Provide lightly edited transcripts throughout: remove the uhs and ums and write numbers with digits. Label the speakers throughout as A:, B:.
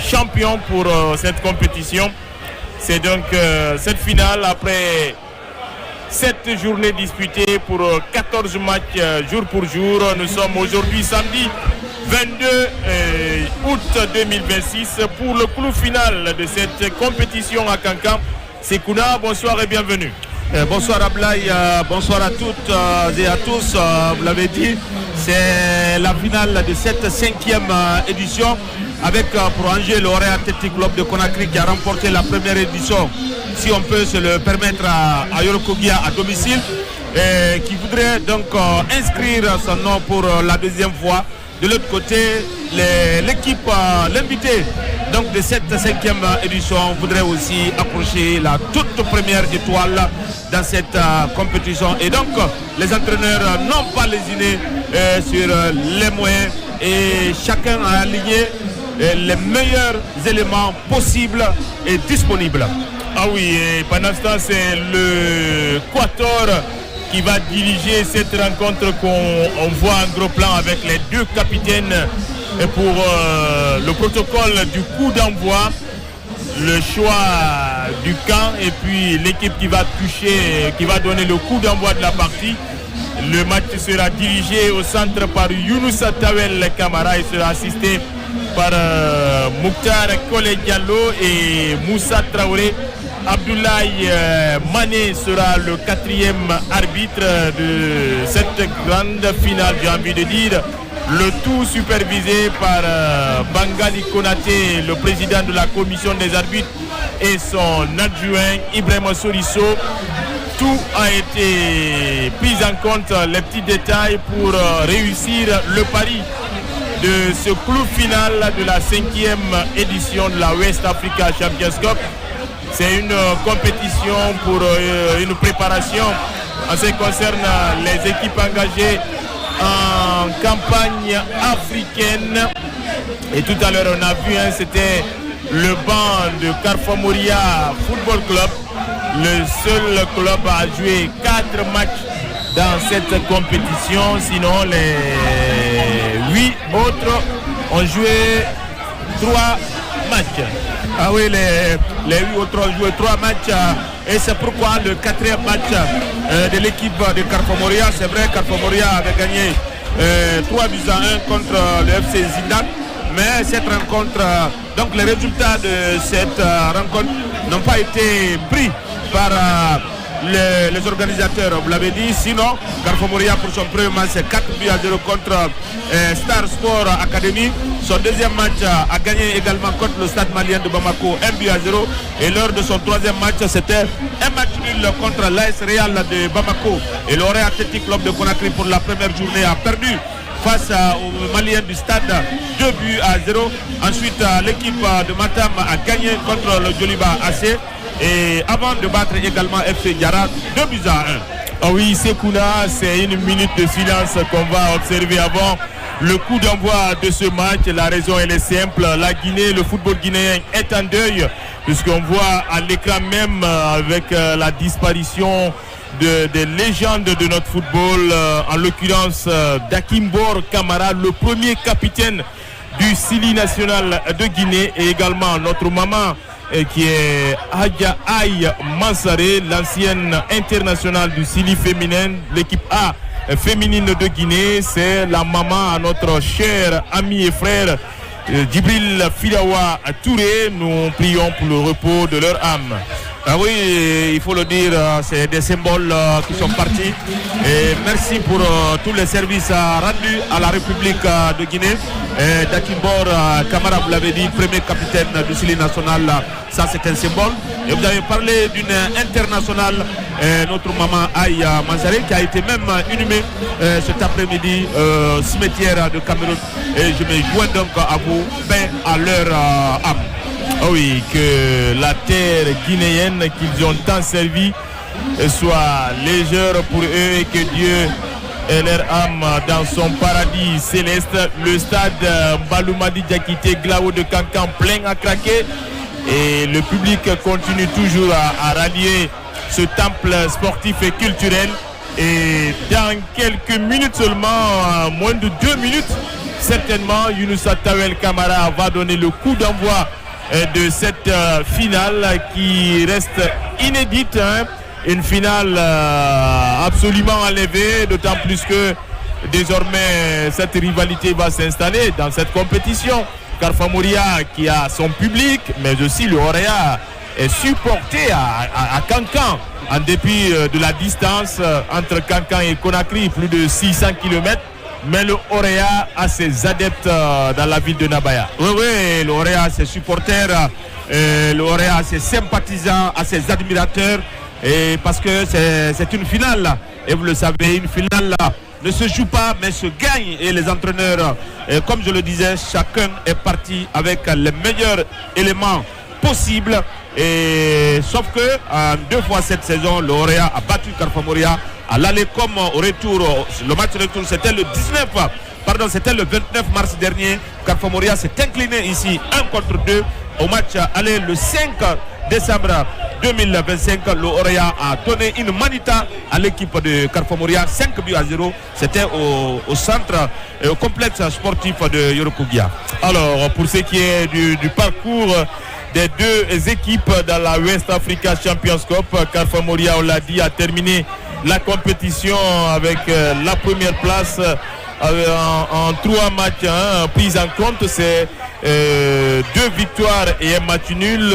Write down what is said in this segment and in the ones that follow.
A: champion pour cette compétition. C'est donc cette finale après 7 journées disputées pour 14 matchs jour pour jour. Nous sommes aujourd'hui samedi 22 août 2026 pour le clou final de cette compétition à Kankan. Sekouna, bonsoir et bienvenue.
B: Bonsoir Ablaï, bonsoir à toutes et à tous. Vous l'avez dit, c'est la finale de cette 5e édition avec pour Angers le Orient Athletic Club de Conakry qui a remporté la première édition, si on peut se le permettre, à Yorokogia à domicile, et qui voudrait donc inscrire son nom pour la deuxième fois. De l'autre côté, l'équipe, l'invité donc de cette 5e édition voudrait aussi accrocher la toute première étoile dans cette compétition. Et donc, les entraîneurs n'ont pas lésiné sur les moyens et chacun a aligné les meilleurs éléments possibles et disponibles.
A: Ah oui, et pendant ce temps, c'est le Quator qui va diriger cette rencontre qu'on voit en gros plan avec les deux capitaines pour le protocole du coup d'envoi, le choix du camp et puis l'équipe qui va toucher, qui va donner le coup d'envoi de la partie. Le match sera dirigé au centre par Younoussa Tawel Kamara et sera assisté par Mouktar Kole Diallo et Moussa Traoré. Abdoulaye Mané sera le 4e arbitre de cette grande finale, j'ai envie de dire. Le tout supervisé par Bangali Konaté, le président de la commission des arbitres, et son adjoint Ibrahim Sorisso. Tout a été pris en compte, les petits détails pour réussir le pari de ce clou final de la 5e édition de la West Africa Champions Cup. C'est une compétition pour une préparation en ce qui concerne les équipes engagées en campagne africaine. Et tout à l'heure on a vu, c'était le banc de Carrefour Moria Football Club. Le seul club à jouer 4 matchs dans cette compétition. Sinon les 8 autres ont joué 3 matchs.
B: Ah oui, les 8 autres ont joué 3 matchs et c'est pourquoi le 4e match de l'équipe de Carrefour Moria, c'est vrai, Carrefour Moria avait gagné 3 buts à 1 contre le FC Zidane, mais cette rencontre, donc les résultats de cette rencontre n'ont pas été pris par les organisateurs, vous l'avez dit. Sinon, Carrefour Moria pour son premier match c'est 4 buts à 0 contre Star Sport Academy. Son deuxième match a gagné également contre le Stade malien de Bamako 1 but à 0. Et lors de son troisième match, c'était un match nul contre l'AS Real de Bamako. Et l'Orient Athletic Club de Conakry pour la première journée a perdu face aux Maliens du Stade 2 buts à 0. Ensuite, l'équipe de Matam a gagné contre le Djoliba AC. Et avant de battre également FC Diarra 2 buts à 1.
A: Ah oui, Sekouna, c'est une minute de silence qu'on va observer avant le coup d'envoi de ce match. La raison elle est simple, la Guinée, le football guinéen est en deuil, puisqu'on voit à l'écran même avec la disparition des légendes de notre football, en l'occurrence d'Akimbor Kamara, le premier capitaine du Sili national de Guinée, et également notre maman qui est Hadja Aïe Mansaré, l'ancienne internationale du Sili féminin, l'équipe A féminine de Guinée. C'est la maman à notre cher ami et frère Djibril Fidawa Touré. Nous prions pour le repos de leur âme.
B: Ah oui, il faut le dire, c'est des symboles qui sont partis. Et merci pour tous les services rendus à la République de Guinée. Dakimbor Kamara, vous l'avez dit, premier capitaine du Sili national, ça c'est un symbole. Et vous avez parlé d'une internationale, notre maman Aïe Manzaré, qui a été même inhumée cet après-midi au cimetière de Cameroun. Et je me joins donc à vous, paix à leur âme.
A: Oh oui, que la terre guinéenne qu'ils ont tant servi soit légère pour eux et que Dieu ait leur âme dans son paradis céleste. Le stade Baloumadi Diakité Glao de Kankan plein à craquer et le public continue toujours à rallier ce temple sportif et culturel. Et dans quelques minutes seulement, moins de 2 minutes, certainement Younoussa Tawel Camara va donner le coup d'envoi de cette finale qui reste inédite, hein. Une finale absolument enlevée, d'autant plus que désormais cette rivalité va s'installer dans cette compétition. Carfa Mouria qui a son public, mais aussi le Orea est supporté à Kankan en dépit de la distance entre Kankan et Conakry, plus de 600 km. Mais le Orea a ses adeptes dans la ville de Nabaya.
B: Oui, le Orea a ses supporters, le Orea a ses sympathisants, a ses admirateurs. Et parce que c'est une finale, et vous le savez, une finale ne se joue pas mais se gagne. Et les entraîneurs, comme je le disais, chacun est parti avec les meilleurs éléments possibles. Et sauf que en 2 fois cette saison, le Orea a battu Carfa Mouria à l'aller comme au retour. Le match retour c'était le 29 mars dernier. Carfa Mouria s'est incliné ici 1-2 au match aller le 5 décembre 2025. Le Orea a donné une manita à l'équipe de Carfa Mouria, 5-0. C'était au centre, au complexe sportif de Yorokugia.
A: Alors, pour ce qui est du parcours des deux équipes dans la West Africa Champions Cup, Carfa Mouria, on l'a dit, a terminé la compétition avec la première place en 3 matchs, hein, prise en compte. C'est 2 victoires et un match nul,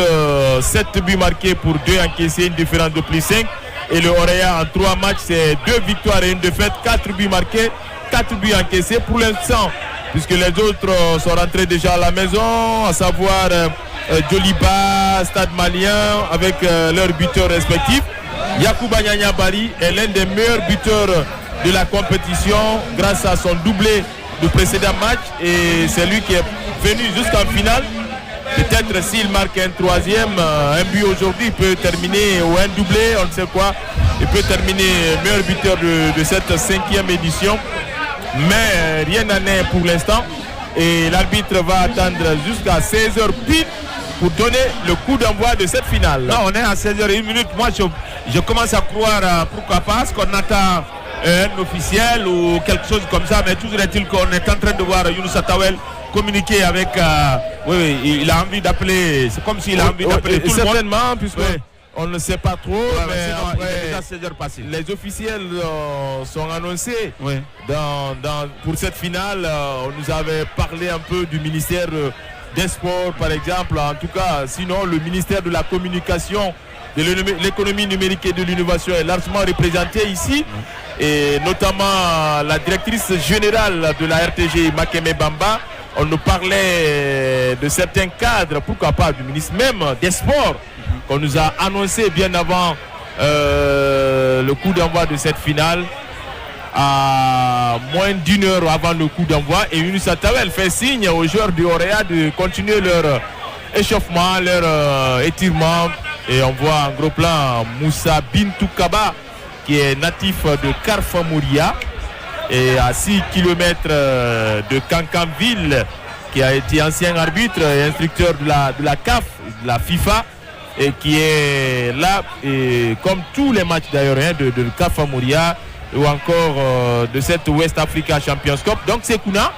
A: 7 buts marqués pour 2 encaissés, une différence de plus 5. Et le Orea en 3 matchs, c'est 2 victoires et une défaite, 4 buts marqués, 4 buts encaissés pour l'instant, puisque les autres sont rentrés déjà à la maison, à savoir Djoliba, Stade Malien, avec leurs buteurs respectifs. Yacouba Nyanya Bari est l'un des meilleurs buteurs de la compétition grâce à son doublé du précédent match, et c'est lui qui est venu jusqu'en finale. Peut-être s'il marque un troisième, un but aujourd'hui, il peut terminer, ou un doublé, on ne sait quoi, il peut terminer meilleur buteur de cette 5e édition. Mais rien n'en est pour l'instant, et l'arbitre va attendre jusqu'à 16h pile pour donner le coup d'envoi de cette finale.
B: Non, on est à 16h01. Moi je commence à croire, pourquoi pas, parce qu'on attend un officiel ou quelque chose comme ça, mais toujours est-il qu'on est en train de voir Younoussa Tawel communiquer avec oui, il a envie d'appeler, c'est comme s'il a envie d'appeler tout le monde.
A: Certainement, puisque on ne sait pas trop, mais
B: après, il est déjà 16 heures passées.
A: Les officiels sont annoncés pour cette finale. On nous avait parlé un peu du ministère des Sports, par exemple. En tout cas, sinon, le ministère de la Communication, de l'économie numérique et de l'innovation est largement représenté ici. Et notamment la directrice générale de la RTG, Makeme Bamba. On nous parlait de certains cadres, pourquoi pas du ministre même des Sports, qu'on nous a annoncé bien avant le coup d'envoi de cette finale, à moins d'1 heure avant le coup d'envoi. Et Younoussa Tawel fait signe aux joueurs du Orea de continuer leur échauffement, leur étirement. Et on voit en gros plan Moussa Bintou Kaba, qui est natif de Carfa Mouria, et à 6 km de Kankanville, qui a été ancien arbitre et instructeur de la CAF, de la FIFA, et qui est là, et comme tous les matchs d'ailleurs, hein, de Carfa Mouria, ou encore de cette West Africa Champions Cup. Donc c'est Kouna.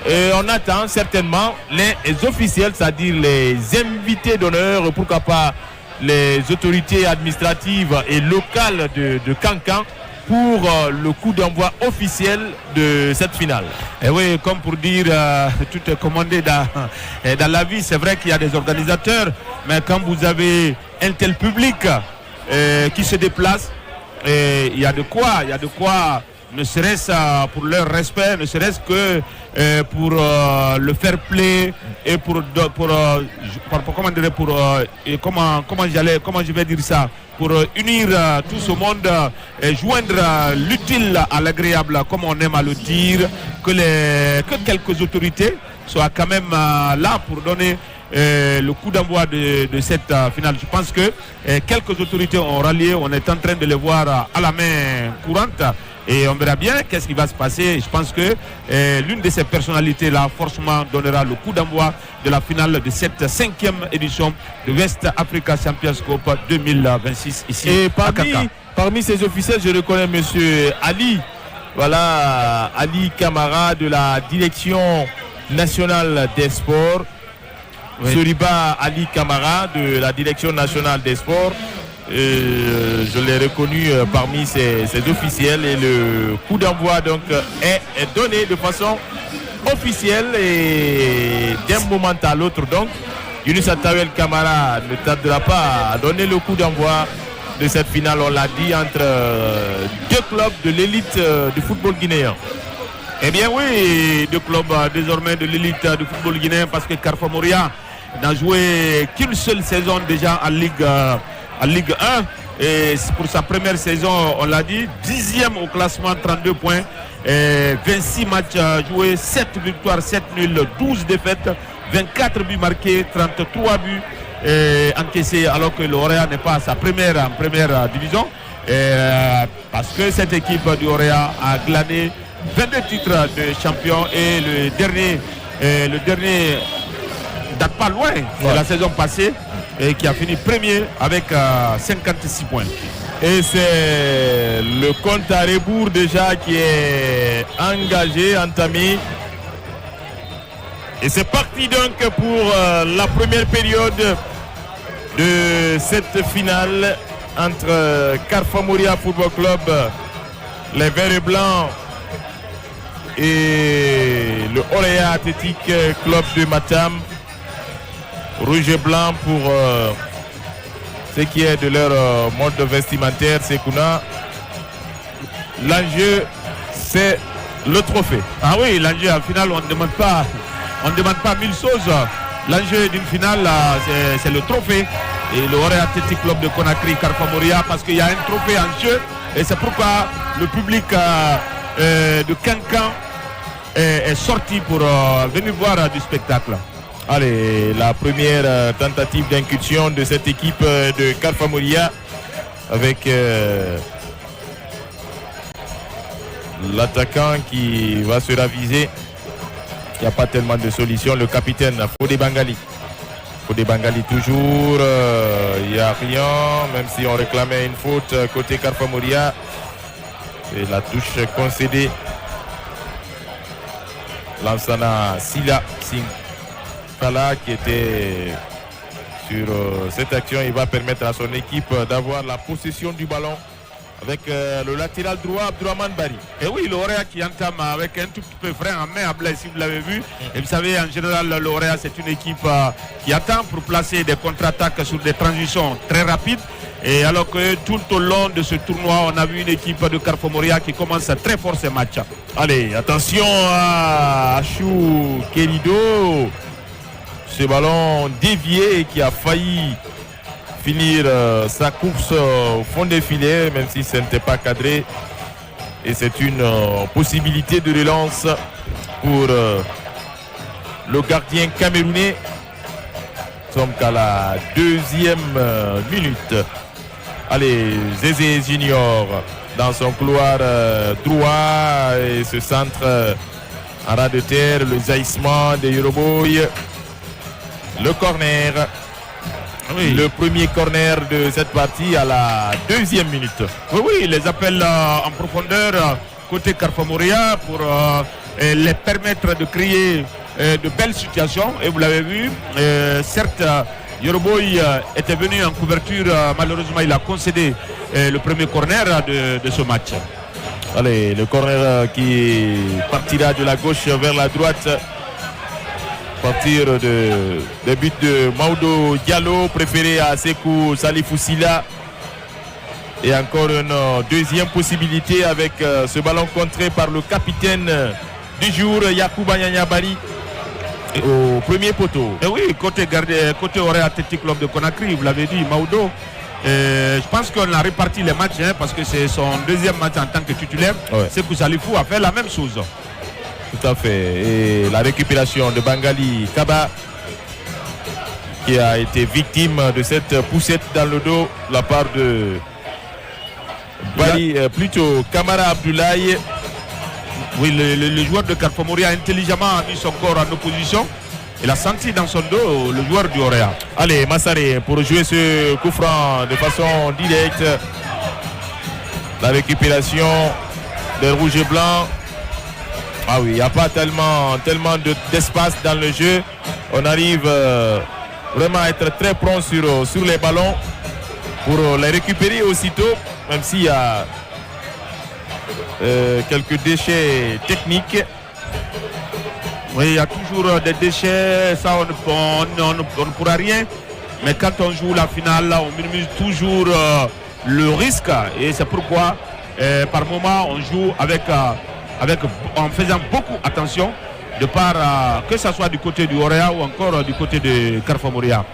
A: Et on attend certainement les officiels, c'est-à-dire les invités d'honneur, pourquoi pas les autorités administratives et locales de Kankan, pour le coup d'envoi officiel de cette finale.
B: Et oui, comme pour dire, tout est commandé dans la vie. C'est vrai qu'il y a des organisateurs, mais quand vous avez un tel public qui se déplace, il y a de quoi, ne serait-ce pour leur respect, ne serait-ce que pour le fair play et pour unir tout ce monde et joindre l'utile à l'agréable, comme on aime à le dire, que quelques autorités soient quand même là pour donner le coup d'envoi de cette finale. Je pense que quelques autorités ont rallié, on est en train de les voir à la main courante. Et on verra bien qu'est-ce qui va se passer. Je pense que l'une de ces personnalités-là, forcément, donnera le coup d'envoi de la finale de cette 5e édition de West Africa Champions Cup 2026 ici.
A: Et parmi ces officiels, je reconnais M. Ali Voilà Ali Camara de la direction nationale des sports. Oui. Soriba Ali Camara de la direction nationale des sports. Je l'ai reconnu parmi ces officiels et le coup d'envoi donc est donné de façon officielle et d'un moment à l'autre donc Younouss Tawel Camara ne tardera pas à donner le coup d'envoi de cette finale, on l'a dit, entre deux clubs de l'élite du football guinéen.
B: Eh bien oui, deux clubs désormais de l'élite du football guinéen parce que Carrefour Moria n'a joué qu'une seule saison déjà en Ligue 1 et pour sa première saison, on l'a dit, 10e au classement, 32 points, et 26 matchs joués, 7 victoires, 7 nuls, 12 défaites, 24 buts marqués, 33 buts encaissés, alors que l'Oréa n'est pas à sa première division, parce que cette équipe du Oréa a glané 22 titres de champion et le dernier date pas loin de la saison passée et qui a fini premier avec 56 points.
A: Et c'est le compte à rebours déjà qui est engagé, entamé. Et c'est parti donc pour la première période de cette finale entre Carrefour Moria Football Club, les Verts et Blancs, et le Oréa Athletic Club de Matam. Rouge et blanc pour ce qui est de leur mode vestimentaire, c'est qu'on a l'enjeu, c'est le trophée.
B: Ah oui, l'enjeu en finale, on ne demande pas mille choses. L'enjeu d'une finale, c'est le trophée. Et le Oréa Athletic Club de Conakry, Carrefour Moria, parce qu'il y a un trophée en jeu. Et c'est pourquoi le public de Cancan est sorti pour venir voir du spectacle.
A: Allez, la première tentative d'incursion de cette équipe de Carrefour Moria avec l'attaquant qui va se raviser. Il n'y a pas tellement de solutions. Le capitaine Fodé Bangali. Fodé Bangali toujours. Il n'y a rien, même si on réclamait une faute côté Carrefour Moria. Et la touche concédée. Lansana Sila Singh Kala qui était sur cette action, il va permettre à son équipe d'avoir la possession du ballon avec le latéral droit Abdourahmane Bari.
B: Et oui, l'Oréa qui entame avec un tout petit peu frein en main à Blaise, si vous l'avez vu. Et vous savez, en général, l'Oréa c'est une équipe qui attend pour placer des contre-attaques sur des transitions très rapides. Et alors que tout au long de ce tournoi, on a vu une équipe de Carrefour Moria qui commence très fort ces matchs.
A: Allez, attention à Achou Kerido. Ce ballon dévié qui a failli finir sa course au fond des filets, même si ce n'était pas cadré. Et c'est une possibilité de relance pour le gardien camerounais. Nous sommes qu'à la 2e minute. Allez, Zézé Junior dans son couloir droit et ce centre en ras de terre, le jaillissement de Yoroboy. Le corner, oui. Le premier corner de cette partie à la 2e minute.
B: Oui, les appels en profondeur côté Carrefour Moria pour les permettre de créer de belles situations. Et vous l'avez vu, certes, Yoroboy était venu en couverture, malheureusement il a concédé le premier corner de ce match.
A: Allez, le corner qui partira de la gauche vers la droite. Partir des buts de Maodo Diallo, préféré à Sekou Salifou Sila. Et encore une deuxième possibilité avec ce ballon contré par le capitaine du jour, Yacouba Nyanyabari, au premier poteau.
B: Et oui, côté Oréa Athletic Club de Conakry, vous l'avez dit, Maodo. Je pense qu'on a réparti les matchs parce que c'est son deuxième match en tant que titulaire. Ouais. Sekou Salifou a fait la même chose.
A: Tout à fait. Et la récupération de Bangali Kaba qui a été victime de cette poussette dans le dos de la part de plutôt Kamara Abdoulaye.
B: Oui, le joueur de Carrefour Moria intelligemment a mis son corps en opposition. Il a senti dans son dos le joueur du Oréa.
A: Allez, Massaré pour jouer ce coup franc de façon directe. La récupération des rouges et blancs. Ah oui, il n'y a pas tellement d'espace dans le jeu. On arrive vraiment à être très prompt sur les ballons pour les récupérer aussitôt, même s'il y a quelques déchets techniques.
B: Oui, il y a toujours des déchets, ça on ne pourra rien. Mais quand on joue la finale, on minimise toujours le risque. Et c'est pourquoi par moment on joue en faisant beaucoup attention, de part que ce soit du côté du Orea ou encore du côté de Carfamoria.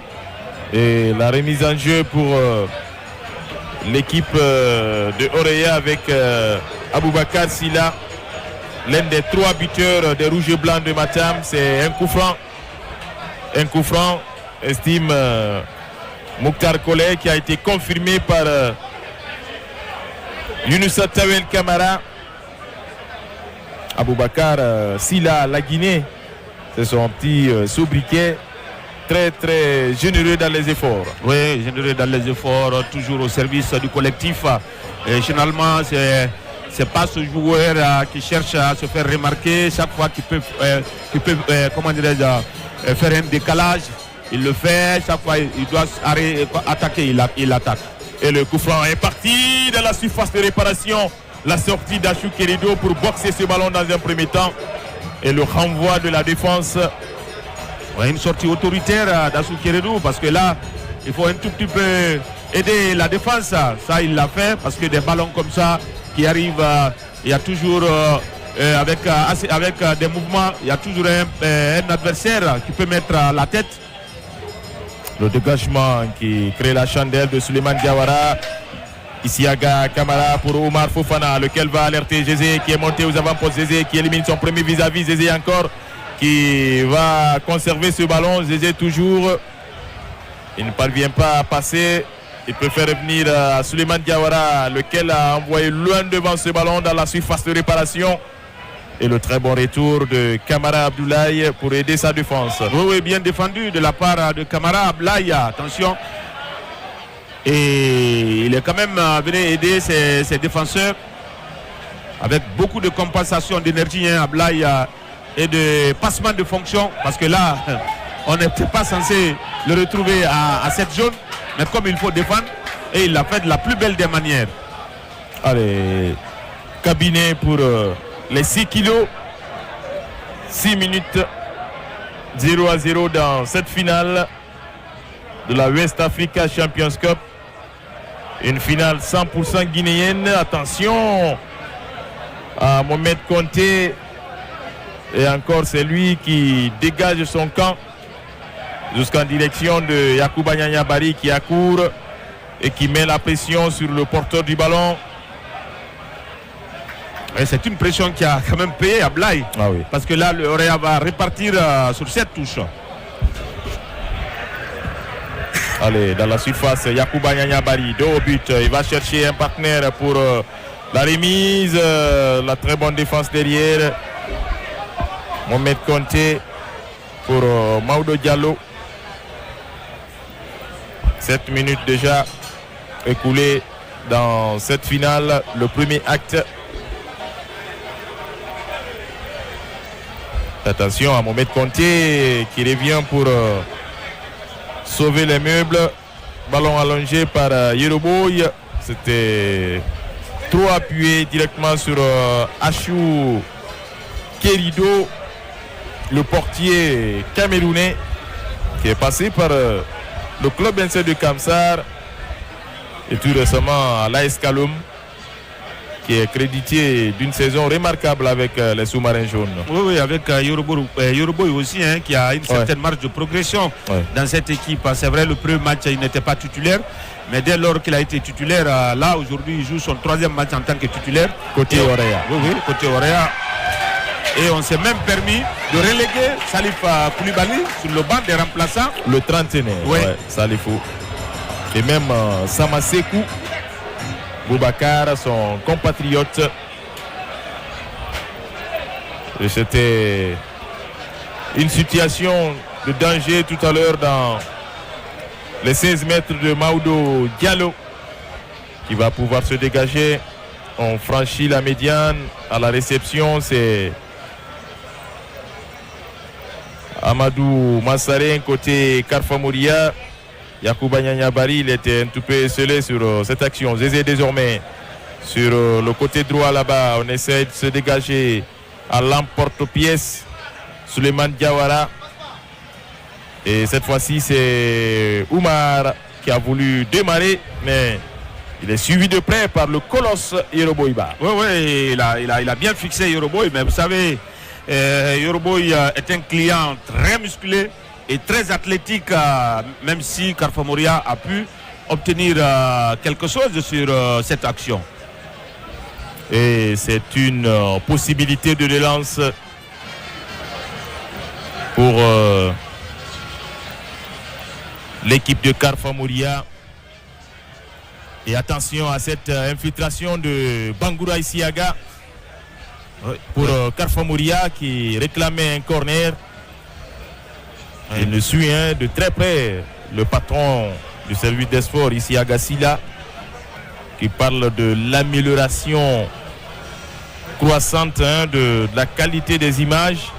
A: Et la remise en jeu pour l'équipe de Orea avec Aboubakar Silla, l'un des 3 buteurs des Rouges et Blancs de Matam. C'est un coup franc. Un coup franc, estime Mokhtar Kolé, qui a été confirmé par Younoussa Tawel Kamara. Aboubakar Silla, la Guinée, c'est son petit sobriquet. Très très généreux dans les efforts.
B: Oui, généreux dans les efforts, toujours au service du collectif. Et généralement, c'est pas ce joueur qui cherche à se faire remarquer chaque fois qu'il peut comment dirais-je, faire un décalage. Il le fait, chaque fois il doit attaquer, il attaque.
A: Et le coup franc est parti dans la surface de réparation. La sortie d'Achou Kerido pour boxer ce ballon dans un premier temps. Et le renvoi de la défense.
B: Ouais, une sortie autoritaire d'Achou Kerido, parce que là, il faut un tout petit peu aider la défense. Ça, il l'a fait, parce que des ballons comme ça qui arrivent, il y a toujours, avec des mouvements, il y a toujours un adversaire qui peut mettre la tête.
A: Le dégagement qui crée la chandelle de Souleymane Diawara. Isiaga Kamara pour Omar Fofana, lequel va alerter Zézé, qui est monté aux avant-postes. Zézé qui élimine son premier vis-à-vis. Zézé encore qui va conserver ce ballon. Zézé toujours. Il ne parvient pas à passer. Il peut faire revenir Souleymane Diawara, lequel a envoyé loin devant ce ballon dans la surface de réparation. Et le très bon retour de Kamara Abdoulaye pour aider sa défense.
B: Oui, bien défendu de la part de Kamara Abdoulaye. Attention. Et il est quand même venu aider ses défenseurs avec beaucoup de compensation d'énergie, Abdoulaye, et de passement de fonction, parce que là on n'était pas censé le retrouver à cette zone, mais comme il faut défendre, et il l'a fait de la plus belle des manières.
A: Allez, cabinet pour les 6 kilos. 6 minutes 0-0 dans cette finale de la West Africa Champions Cup. Une finale 100% guinéenne. Attention à Mohamed Konté. Et encore, c'est lui qui dégage son camp jusqu'en direction de Yacouba Nianyabari, qui accourt et qui met la pression sur le porteur du ballon.
B: Et c'est une pression qui a quand même payé à Blaye.
A: Ah oui.
B: Parce que là, le Orea va repartir sur cette touche.
A: Allez, dans la surface, Yacouba Nianyabari, 2 au but. Il va chercher un partenaire pour la remise. La très bonne défense derrière. Mohamed Konté pour Maodo Diallo. 7 minutes déjà écoulées dans cette finale. Le premier acte. Attention à Mohamed Konté qui revient pour sauver les meubles. Ballon allongé par Yeroboy. C'était trop appuyé directement sur Achou Kerido, le portier camerounais qui est passé par le club NC de Kamsar et tout récemment à l'AS Kaloum, qui est crédité d'une saison remarquable avec les sous-marins jaunes.
B: Oui, avec Yoroboy aussi, qui a une certaine marge de progression dans cette équipe. C'est vrai, le premier match, il n'était pas titulaire, mais dès lors qu'il a été titulaire, là, aujourd'hui, il joue son 3e match en tant que titulaire.
A: Côté Orea.
B: Oui, côté Orea. Et on s'est même permis de reléguer Salif Koulibaly sur le banc des remplaçants.
A: Le 31e, Salifou. Et même Samasekou Boubacar, son compatriote. Et c'était une situation de danger tout à l'heure dans les 16 mètres de Maodo Diallo, qui va pouvoir se dégager. On franchit la médiane. À la réception, c'est Amadou Massaré côté Carfa Mouria. Yacouba Nianyabari, il était un tout peu scellé sur cette action. Zézé désormais sur le côté droit là-bas. On essaie de se dégager à l'emporte-pièce. Suleiman Diawara. Et cette fois-ci, c'est Oumar qui a voulu démarrer, mais il est suivi de près par le colosse Yoroboiba.
B: Oui, il a bien fixé Yoroboy, mais vous savez, Yoroboy est un client très musclé et très athlétique, même si Carfa Mouria a pu obtenir quelque chose sur cette action.
A: Et c'est une possibilité de relance pour l'équipe de Carfa Mouria. Et attention à cette infiltration de Bangoura Isiaga pour Carfa Mouria qui réclamait un corner. Il le suit de très près le patron du service des sports Isiaga Silla qui parle de l'amélioration croissante de la qualité des images,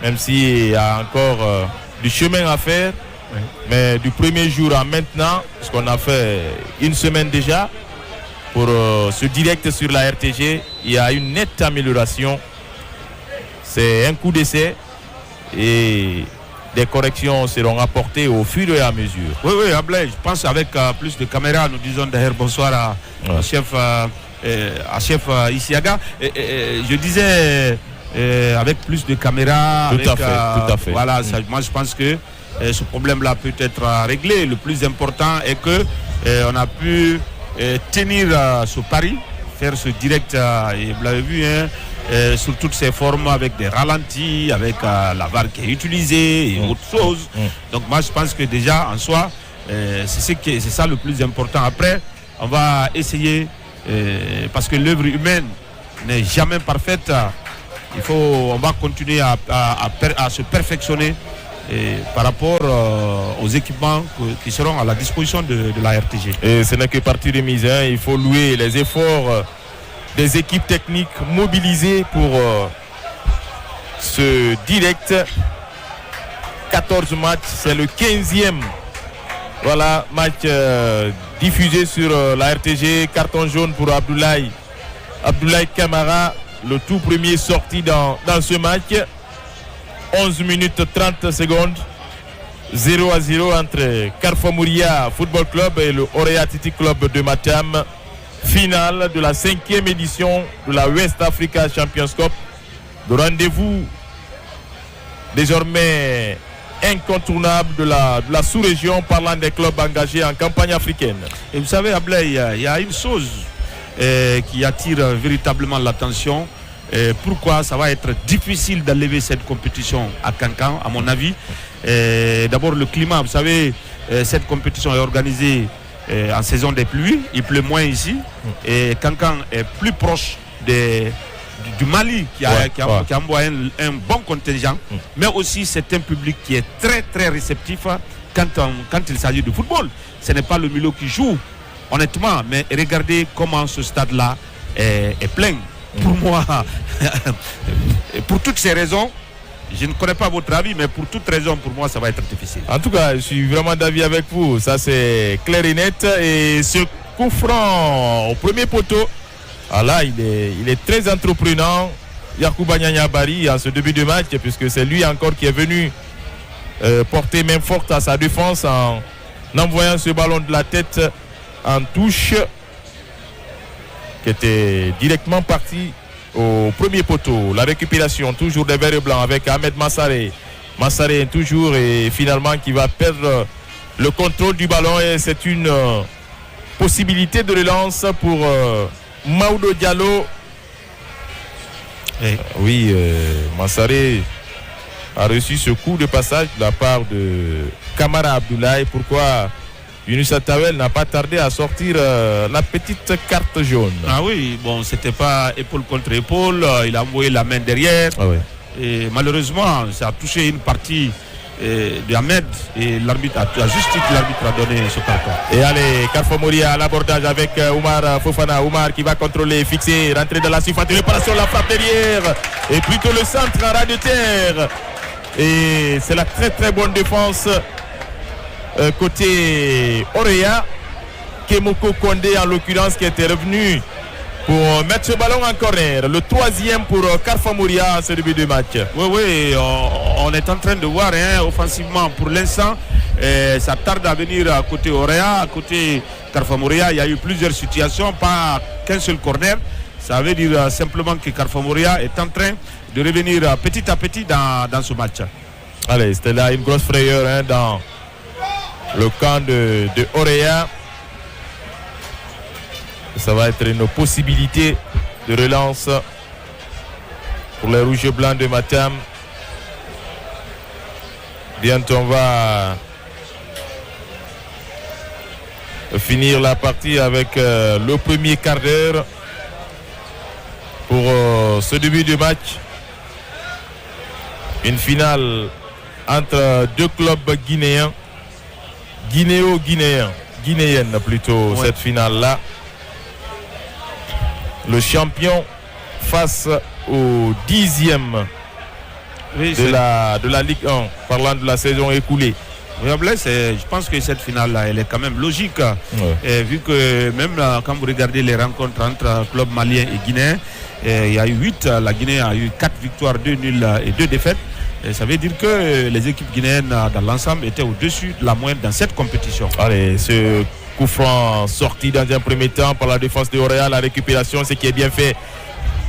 A: même s'il y a encore du chemin à faire. Oui. Mais du premier jour à maintenant, ce qu'on a fait une semaine déjà pour ce direct sur la RTG, il y a une nette amélioration. C'est un coup d'essai et des corrections seront apportées au fur et à mesure.
B: Oui, Ablay, je pense avec plus de caméras, nous disons d'ailleurs bonsoir au chef Isiaga. Je disais avec plus de caméras.
A: Tout à fait.
B: Voilà, ça, moi je pense que ce problème-là peut être réglé. Le plus important est que on a pu tenir ce pari, faire ce direct, et vous l'avez vu, sur toutes ces formes avec des ralentis, avec la VAR qui est utilisée et autre chose. Donc moi je pense que déjà en soi, c'est ça le plus important. Après, on va essayer, parce que l'œuvre humaine n'est jamais parfaite, on va continuer à se perfectionner. Et par rapport aux équipements qui seront à la disposition de la RTG.
A: Et ce n'est que partie remise. Il faut louer les efforts des équipes techniques mobilisées pour ce direct. 14 matchs, c'est le 15e match diffusé sur la RTG. Carton jaune pour Abdoulaye Camara, le tout premier sorti dans ce match. 11 minutes 30 secondes, 0-0 entre Carfa Mouria Football Club et le Orea Athletic Club de Matam. Finale de la 5e édition de la West Africa Champions Cup. Le rendez-vous désormais incontournable de la sous-région, parlant des clubs engagés en campagne africaine.
B: Et vous savez, Ablay, il y a une chose qui attire véritablement l'attention. Pourquoi ça va être difficile d'enlever cette compétition à Kankan, à mon avis. D'abord le climat, vous savez, cette compétition est organisée en saison des pluies, il pleut moins ici, et Kankan est plus proche du Mali qui a envoyé un bon contingent, mais aussi c'est un public qui est très très réceptif quand il s'agit de football. Ce n'est pas le Milo qui joue, honnêtement, mais regardez comment ce stade-là est plein. Pour moi, pour toutes ces raisons, je ne connais pas votre avis, mais pour toutes raisons, pour moi, ça va être difficile.
A: En tout cas, je suis vraiment d'avis avec vous. Ça, c'est clair et net. Et ce coup franc au premier poteau, là, il est très entreprenant. Yacouba Nianyabari, en ce début de match, puisque c'est lui encore qui est venu porter main forte à sa défense en envoyant ce ballon de la tête en touche, qui était directement parti au premier poteau. La récupération toujours des verts et blancs avec Ahmed Massaré. Massaré toujours et finalement qui va perdre le contrôle du ballon et c'est une possibilité de relance pour Maodo Diallo. Oui, Massaré a reçu ce coup de passage de la part de Kamara Abdoulaye. Pourquoi Yunus Atawel n'a pas tardé à sortir la petite carte jaune.
B: Ah oui, bon, c'était pas épaule contre épaule, il a envoyé la main derrière.
A: Ah oui.
B: Et malheureusement, ça a touché une partie de Ahmed et l'arbitre a juste dit que l'arbitre a donné ce carton.
A: Et allez, Carrefour Moria à l'abordage avec Oumar Fofana. Oumar qui va contrôler, fixer, rentrer dans la surface de réparation, la frappe derrière et plutôt le centre à ras de terre. Et c'est la très très bonne défense côté Orea. Kemoko Kondé en l'occurrence qui était revenu pour mettre ce ballon en corner. Le 3e pour Carrefour Moria en ce début de match.
B: Oui, on est en train de voir offensivement pour l'instant. Ça tarde à venir à côté Orea, à côté Carrefour Moria. Il y a eu plusieurs situations, pas qu'un seul corner. Ça veut dire simplement que Carrefour Moria est en train de revenir petit à petit dans ce match.
A: Allez, c'était là une grosse frayeur dans le camp de Orea. Ça va être une possibilité de relance pour les rouges et blancs de Matam. Bientôt on va finir la partie avec le premier quart d'heure pour ce début de match. Une finale entre deux clubs guinéens, guinéenne plutôt, cette finale-là. Le champion face au 10e de la Ligue 1, parlant de la saison écoulée.
B: Oui, je pense que cette finale-là, elle est quand même logique. Et vu que même quand vous regardez les rencontres entre clubs maliens et guinéens, il y a eu 8, la Guinée a eu 4 victoires, 2 nuls et 2 défaites. Et ça veut dire que les équipes guinéennes dans l'ensemble étaient au-dessus de la moyenne dans cette compétition.
A: Allez, ce coup franc sorti dans un premier temps par la défense de Orea, la récupération, c'est qui est bien fait.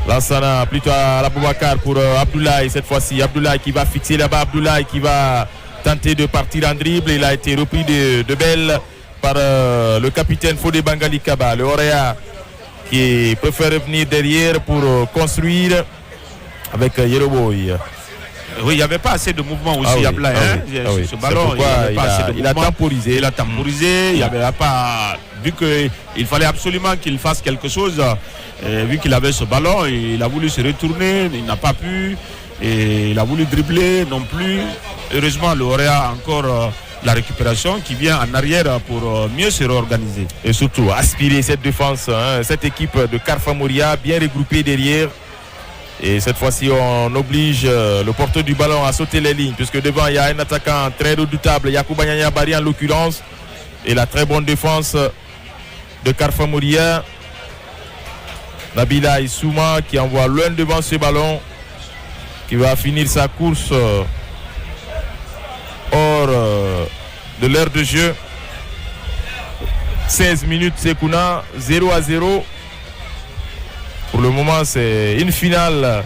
A: Lansana plutôt à Aboubacar pour Abdoulaye cette fois-ci. Abdoulaye qui va fixer là-bas, Abdoulaye qui va tenter de partir en dribble. Il a été repris de belle par le capitaine Fodé Bangali Kaba. Le Orea qui préfère revenir derrière pour construire avec Yeroboy.
B: Oui, il n'y avait pas assez de mouvement aussi à Blaye. Ce ballon,
A: il a temporisé.
B: Il a temporisé. Il n'y avait pas. Vu qu'il fallait absolument qu'il fasse quelque chose, vu qu'il avait ce ballon, il a voulu se retourner, il n'a pas pu. Et il a voulu dribbler non plus. Heureusement, le Orea a encore la récupération qui vient en arrière pour mieux se réorganiser.
A: Et surtout aspirer cette défense, cette équipe de Carrefour Moria bien regroupée derrière. Et cette fois-ci, on oblige le porteur du ballon à sauter les lignes, puisque devant, il y a un attaquant très redoutable, Yacouba Nyanya Bari en l'occurrence, et la très bonne défense de Carrefour Moria. Nabila Issouma qui envoie loin devant ce ballon, qui va finir sa course hors de l'heure de jeu. 16 minutes, Sekouna, 0-0. Pour le moment, c'est une finale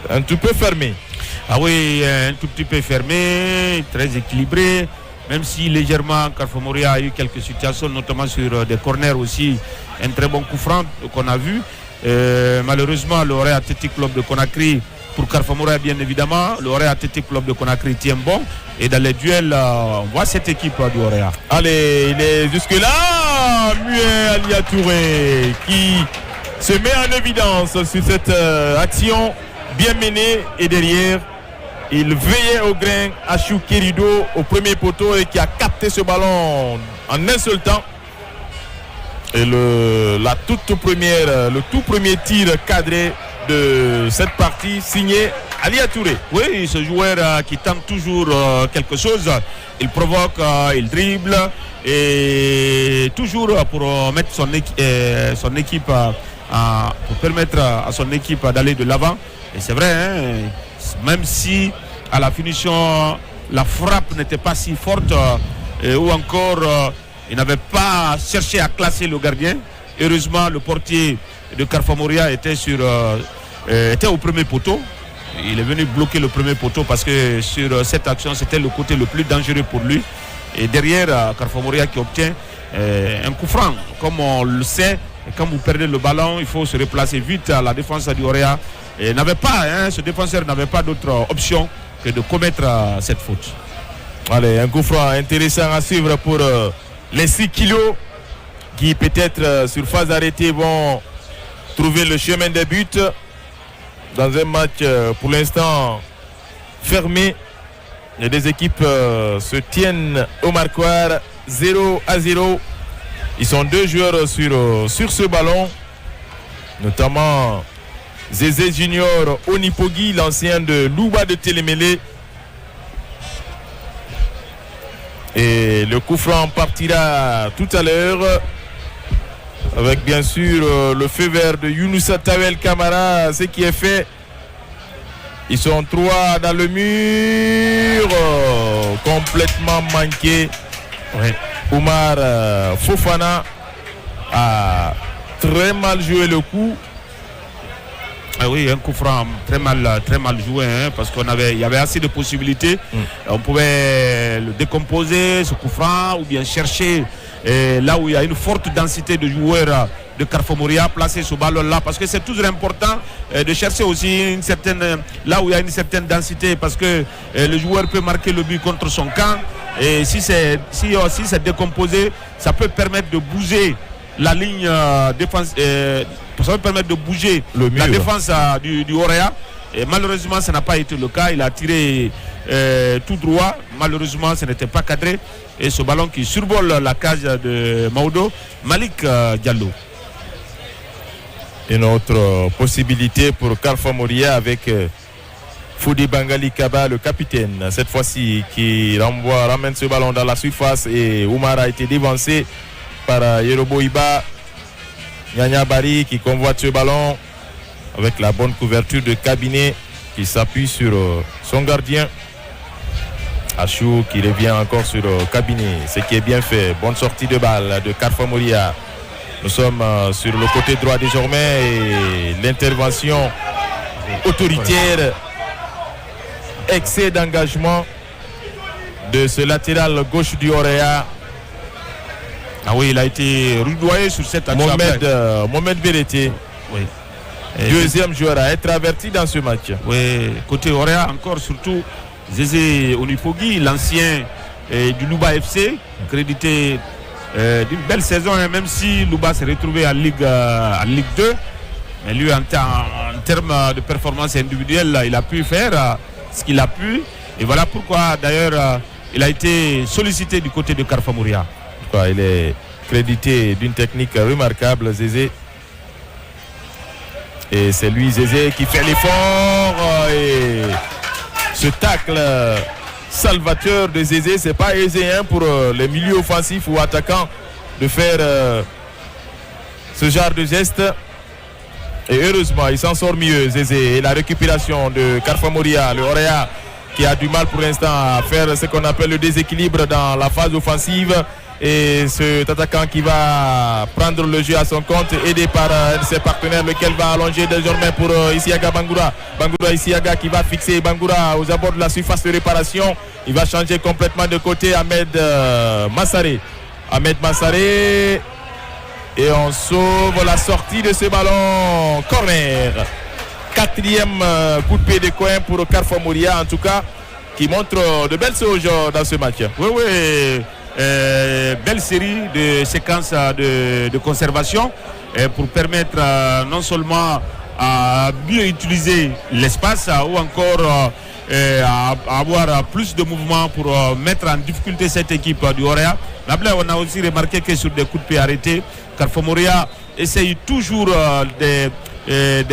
A: un tout peu fermée.
B: Ah oui, un tout petit peu fermée, très équilibrée. Même si légèrement, Carrefour Moria a eu quelques situations, notamment sur des corners aussi. Un très bon coup franc qu'on a vu. Malheureusement, le Orea Athletic Club de Conakry, pour Carrefour Moria bien évidemment, le Orea Athletic Club de Conakry tient bon. Et dans les duels, on voit cette équipe du Orea.
A: Allez, il est jusque-là. Muet Alia Touré qui se met en évidence sur cette action bien menée. Et derrière, il veillait au grain Achou Kerido au premier poteau et qui a capté ce ballon en un seul temps. Et le tout premier tir cadré de cette partie signé Alia Touré.
B: Oui, ce joueur qui tente toujours quelque chose, il provoque, il dribble et toujours pour mettre son équipe pour permettre à son équipe d'aller de l'avant. Et c'est vrai, même si à la finition la frappe n'était pas si forte ou encore il n'avait pas cherché à classer le gardien. Heureusement, le portier de Carrefour Moria était au premier poteau. Il est venu bloquer le premier poteau parce que sur cette action, c'était le côté le plus dangereux pour lui. Et derrière, Carrefour Moria qui obtient un coup franc. Comme on le sait, quand vous perdez le ballon, il faut se replacer vite à la défense du Orea. Et ce défenseur n'avait pas d'autre option que de commettre cette faute.
A: Allez, un coup franc intéressant à suivre pour les 6 kilos qui peut-être sur phase arrêtée vont trouver le chemin des buts dans un match pour l'instant fermé Les deux équipes se tiennent au marquoir 0-0. Ils sont 2 joueurs sur ce ballon, notamment Zézé Junior Onipogi, l'ancien de Louba de Télémélé. Et le coup franc partira tout à l'heure avec bien sûr le feu vert de Younoussa Tawel Kamara, ce qui est fait. Ils sont 3 dans le mur, complètement manqué. Ouais. Oumar Fofana a très mal joué le coup.
B: Ah oui, un coup franc très mal joué, hein, parce il y avait assez de possibilités. On pouvait le décomposer, ce coup franc, ou bien chercher là où il y a une forte densité de joueurs de Carrefour Moria, placer ce ballon là, parce que c'est toujours important de chercher aussi là où il y a une certaine densité, parce que le joueur peut marquer le but contre son camp, et si c'est décomposé, ça peut permettre de bouger la ligne défense, ça peut permettre de bouger la défense du Orea. Et malheureusement, ça n'a pas été le cas. Il a tiré tout droit. Malheureusement, ce n'était pas cadré. Et ce ballon qui survole la cage de Maodo, Malik Diallo.
A: Une autre possibilité pour Carrefour Moria avec Foudi Bangali Kaba, le capitaine, cette fois-ci, qui ramène ce ballon dans la surface. Et Oumar a été dévancé par Yerobo Iba. Nyanya Bari qui convoite ce ballon avec la bonne couverture de Cabinet qui s'appuie sur son gardien. Achou qui revient encore sur Cabinet, ce qui est bien fait. Bonne sortie de balle de Carrefour Moria. Nous sommes sur le côté droit désormais et l'intervention autoritaire, excès d'engagement de ce latéral gauche du Orea.
B: Ah oui, il a été rudoyé sur cette action.
A: Mohamed Berete, oui. Deuxième joueur à être averti dans ce match.
B: Oui, côté Orea encore, surtout Zézé Onipogi, l'ancien du Louba FC, crédité d'une belle saison, hein, même si Louba s'est retrouvé en Ligue 2. Mais lui, en termes de performance individuelle, il a pu faire ce qu'il a pu. Et voilà pourquoi, d'ailleurs, il a été sollicité du côté de Carrefour Moria.
A: Il est crédité d'une technique remarquable, Zézé. Et c'est lui, Zézé, qui fait l'effort. Et ce tacle salvateur de Zézé, c'est pas aisé pour les milieux offensifs ou attaquants de faire ce genre de geste. Et heureusement, il s'en sort mieux, Zézé. Et la récupération de Carrefour Moria, le Orea, qui a du mal pour l'instant à faire ce qu'on appelle le déséquilibre dans la phase offensive. Et cet attaquant qui va prendre le jeu à son compte, aidé par ses partenaires, lequel va allonger désormais pour Isiaga Bangoura. Bangoura Isiaga qui va fixer Bangoura aux abords de la surface de réparation. Il va changer complètement de côté Ahmed Massaré. Ahmed Massaré. Et on sauve la sortie de ce ballon. Corner. 4e coup de pied de coin pour Carrefour Moria, en tout cas, qui montre de belles choses dans ce match.
B: Oui, oui. Belle série de séquences de conservation pour permettre non seulement à mieux utiliser l'espace ou encore à avoir plus de mouvements pour mettre en difficulté cette équipe du Orea. Mais on a aussi remarqué que sur des coups de pied arrêtés, Carrefour Moria essaye toujours des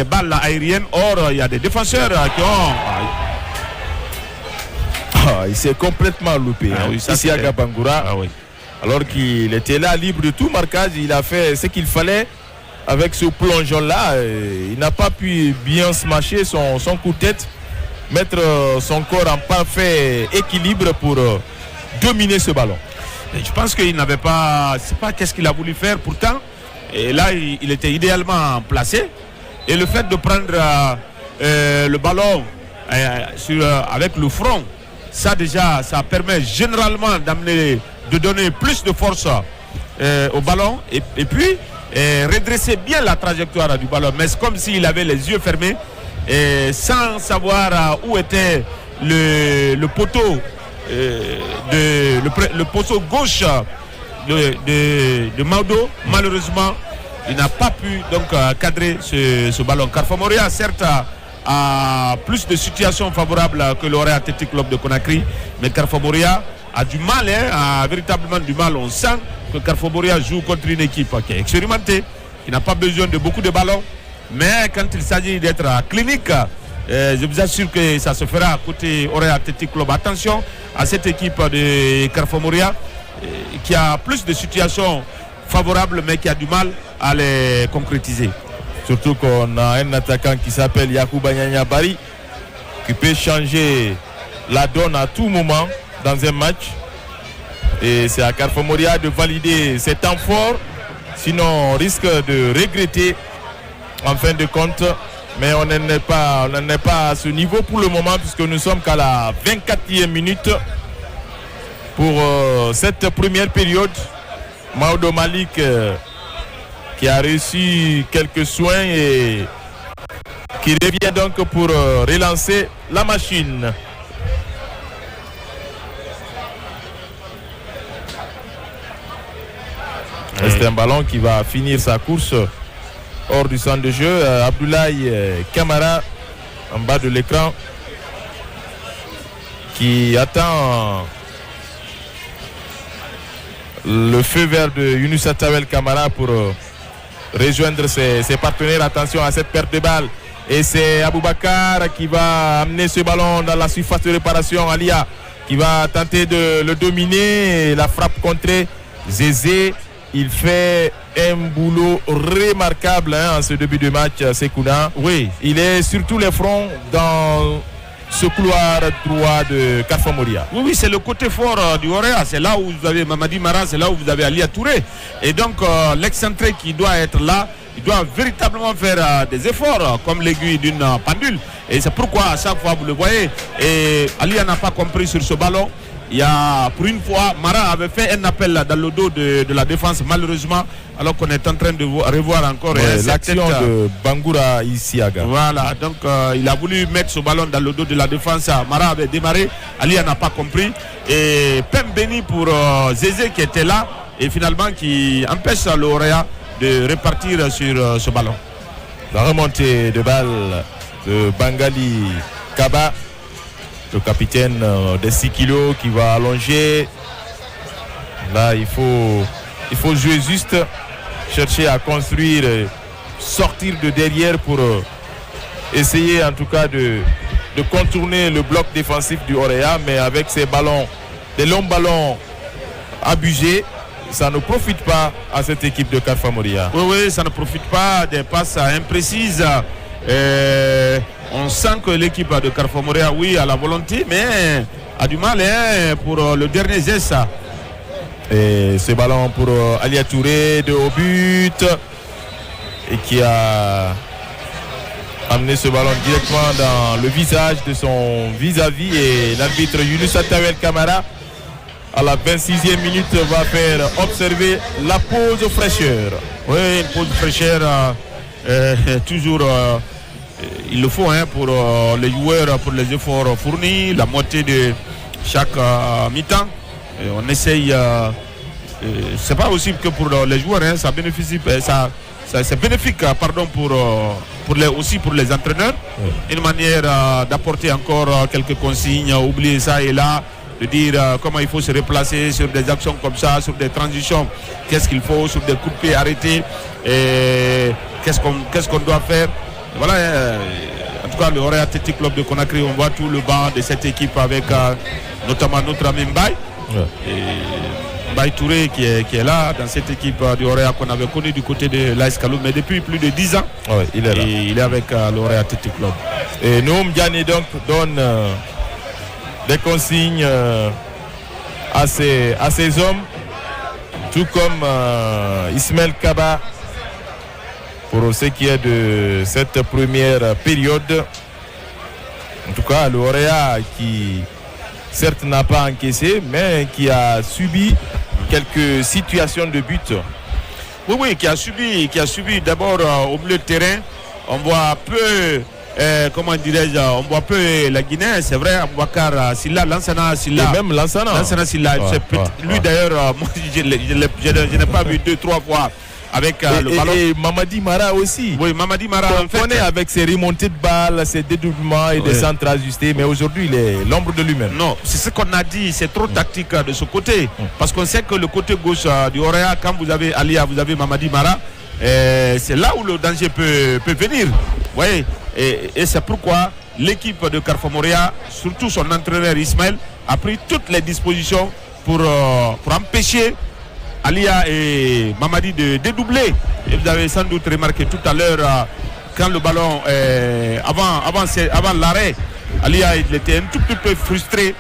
B: balles aériennes. Or, il y a des défenseurs qui ont...
A: il s'est complètement loupé. Isiaga Bangoura, alors qu'il était là libre de tout marquage, il a fait ce qu'il fallait avec ce plongeon là. Il n'a pas pu bien smasher son coup de tête, mettre son corps en parfait équilibre pour dominer ce ballon.
B: Et je pense qu'il n'avait pas, je ne sais pas qu'est-ce qu'il a voulu faire pourtant. Et là, il était idéalement placé. Et le fait de prendre le ballon avec le front, ça déjà, ça permet généralement de donner plus de force au ballon et puis redresser bien la trajectoire du ballon. Mais c'est comme s'il avait les yeux fermés sans savoir où était le poteau, le poteau gauche de Maodo. Malheureusement, il n'a pas pu donc cadrer ce ballon. Carrefour Moria, certes, a plus de situations favorables que l'Orient Athletic Club de Conakry. Mais Carrefour Moria a du mal, a véritablement du mal. On sent que Carrefour Moria joue contre une équipe qui est expérimentée, qui n'a pas besoin de beaucoup de ballons. Mais quand il s'agit d'être clinique, je vous assure que ça se fera à côté Orient Athletic Club. Attention à cette équipe de Carrefour Moria qui a plus de situations favorables mais qui a du mal à les concrétiser.
A: Surtout qu'on a un attaquant qui s'appelle Yacouba Nyanya Bari qui peut changer la donne à tout moment dans un match. Et c'est à Carrefour Moria de valider cet temps fort. Sinon on risque de regretter en fin de compte. Mais on n'en est pas à ce niveau pour le moment puisque nous sommes qu'à la 24e minute pour cette première période. Maodo Malik qui a reçu quelques soins et qui revient donc pour relancer la machine. C'est un ballon qui va finir sa course hors du centre de jeu. Abdoulaye Kamara en bas de l'écran qui attend le feu vert de Younoussa Tawel Kamara pour rejoindre ses partenaires. Attention à cette perte de balle. Et c'est Aboubakar qui va amener ce ballon dans la surface de réparation. Alia qui va tenter de le dominer. La frappe contrée. Zézé, il fait un boulot remarquable en ce début de match, Sekouna.
B: Oui.
A: Il est sur tous les fronts dans ce couloir droit de Carrefour Moria.
B: Oui, c'est le côté fort du Orea. C'est là où vous avez Mamadi Mara, c'est là où vous avez Alia Touré. Et donc l'excentré qui doit être là, il doit véritablement faire des efforts comme l'aiguille d'une pendule. Et c'est pourquoi à chaque fois vous le voyez. Et Alia n'a pas compris sur ce ballon. Il y a, pour une fois, Mara avait fait un appel dans le dos de la défense, malheureusement, alors qu'on est en train de revoir encore
A: l'action de Bangoura Isiaga.
B: Voilà, donc il a voulu mettre ce ballon dans le dos de la défense. Mara avait démarré, Ali n'a pas compris. Et Pembeni pour Zézé qui était là et finalement qui empêche l'Orea de repartir sur ce ballon.
A: La remontée de balle de Bangali Kaba, le capitaine des 6 kilos qui va allonger. Là, il faut jouer juste, chercher à construire, sortir de derrière pour essayer en tout cas de contourner le bloc défensif du Orea. Mais avec ces ballons, des longs ballons abusés, ça ne profite pas à cette équipe de Carrefour Moria.
B: Oui, ça ne profite pas des passes imprécises. On sent que l'équipe de Carrefour Moria, oui, a la volonté, mais a du mal pour le dernier geste.
A: Et ce ballon pour Alia Touré de haut but et qui a amené ce ballon directement dans le visage de son vis-à-vis. Et l'arbitre Younoussa Tawel Kamara à la 26e minute va faire observer la pause fraîcheur.
B: Oui, une pause fraîcheur toujours il le faut pour les joueurs, pour les efforts fournis, la moitié de chaque mi-temps. On essaye, c'est pas possible que pour les joueurs, ça bénéficie, c'est bénéfique aussi pour les entraîneurs. Oui. Une manière d'apporter encore quelques consignes, oublier ça et là, de dire comment il faut se replacer sur des actions comme ça, sur des transitions, qu'est-ce qu'il faut, sur des coups de pied arrêtés, et qu'est-ce qu'on doit faire. Voilà, en tout cas le Orient Athletic Club de Conakry, on voit tout le banc de cette équipe avec notamment notre ami Mbaye. Ouais. Et Mbaye Touré qui est là dans cette équipe du Orient qu'on avait connu du côté de l'AS Kalou, mais depuis plus de 10 ans.
A: Ouais, il est là.
B: Et il est avec l'Orient Athletic Club.
A: Et Noum Diané donc donne des consignes à ses hommes, tout comme Ismaël Kaba. Pour ce qui est de cette première période, en tout cas l'Orea qui certes n'a pas encaissé mais qui a subi quelques situations de but.
B: Oui, qui a subi d'abord au milieu de terrain. On voit peu, on voit peu la Guinée, c'est vrai, Aboubakar Silla, Lansana Silla.
A: Et même Lansana
B: Silla, lui d'ailleurs, moi je n'ai pas vu 2-3 fois avec le ballon.
A: Et Mamadi Mara aussi.
B: Oui, Mamadi Mara.
A: On connaît avec ses remontées de balles, ses dédoublements et des centres ajustés, mais aujourd'hui il est l'ombre de lui-même.
B: Non, c'est ce qu'on a dit, c'est trop tactique de ce côté. Parce qu'on sait que le côté gauche du Orea, quand vous avez Alia, vous avez Mamadi Mara, c'est là où le danger peut venir. Vous voyez, et c'est pourquoi l'équipe de Carrefour Moria, surtout son entraîneur Ismaël, a pris toutes les dispositions pour empêcher Alia et Mamadi de dédoubler. Et vous avez sans doute remarqué tout à l'heure, quand le ballon, avant l'arrêt, Alia il était un tout petit peu frustré